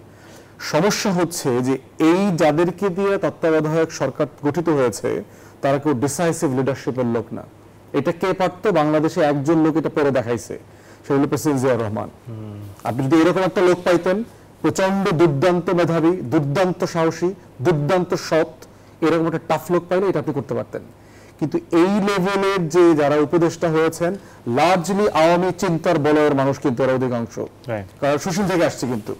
সমস্যা হচ্ছে যে এই যাদেরকে দিয়ে তত্ত্বাবধায়ক সরকার গঠিত হয়েছে, তারা কেউ ডিসাইসিভ লিডারশিপের লোক না। এটা কে পারতো? বাংলাদেশে একজন লোক এটা পরে দেখাইছে, সে হলো প্রেসিডেন্ট জিয়াউর রহমান। আপনি যদি এরকম একটা লোক পাইতেন, প্রচন্ড দুর্দান্ত মেধাবী, দুর্দান্ত সাহসী, দুর্দান্ত সৎ, এরকম একটা টাফ লোক পাইলে এটা আপনি করতে পারতেন। কিন্তু এই লেভেলের যে যারা উপদেষ্টা হয়েছেন, লার্জলি আওয়ামী চিন্তার বলয়ের মানুষ, কিন্তু এরা অধিকাংশ, কারণ সুশীল থেকে আসছে। কিন্তু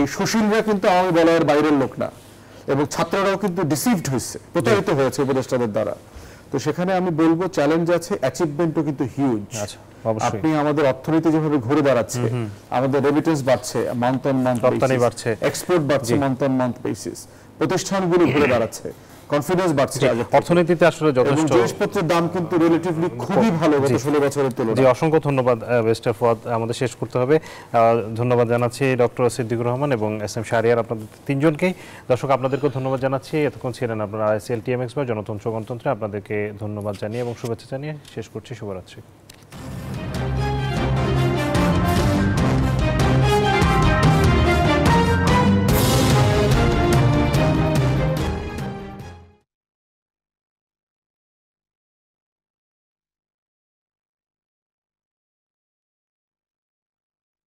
এই সুশীলরা কিন্তু আওয়ামী বলয়ের বাইরের লোক না, এবং ছাত্ররাও কিন্তু ডিসিভড হয়েছে, প্রতারিত হয়েছে উপদেষ্টাদের দ্বারা। তো সেখানে আমি বলবো চ্যালেঞ্জ আছে, অ্যাচিভমেন্টও কিন্তু হিউজ। আপনি আমাদের অর্থনীতি যেভাবে ঘুরে দাঁড়াচ্ছে, আমাদের রেমিটেন্স বাড়ছে মান্থ অন মান্থ, রপ্তানি বাড়ছে, এক্সপোর্ট বাড়ছে মান্থ অন মান্থ বেসিস, প্রতিষ্ঠানগুলো ঘুরে দাঁড়াচ্ছে, কনফিডেন্স বাড়ছে, অর্থনীতিতে আসলে যথেষ্ট, জিনিসপত্রের দাম কিন্তু রিলেটিভলি খুবই ভালো গত 16 বছরের তুলনায়। জি, অসংখ্য ধন্যবাদ বেস্টার ফুয়াদ। আমাদের শেষ করতে হবে। ধন্যবাদ জানাচ্ছি ডক্টর সিদ্দিকুর রহমান এবং এস এম শাহরিয়ার, আপনাদের তিনজনকেই। দর্শক, আপনাদেরকেও ধন্যবাদ জানাচ্ছি। এতক্ষণ ছিলেন আপনারা ICL TMX বা জনতন্ত্র গণতন্ত্রে। আপনাদেরকে ধন্যবাদ জানিয়ে এবং শুভেচ্ছা জানিয়ে শেষ করছি। শুভরাত্রি।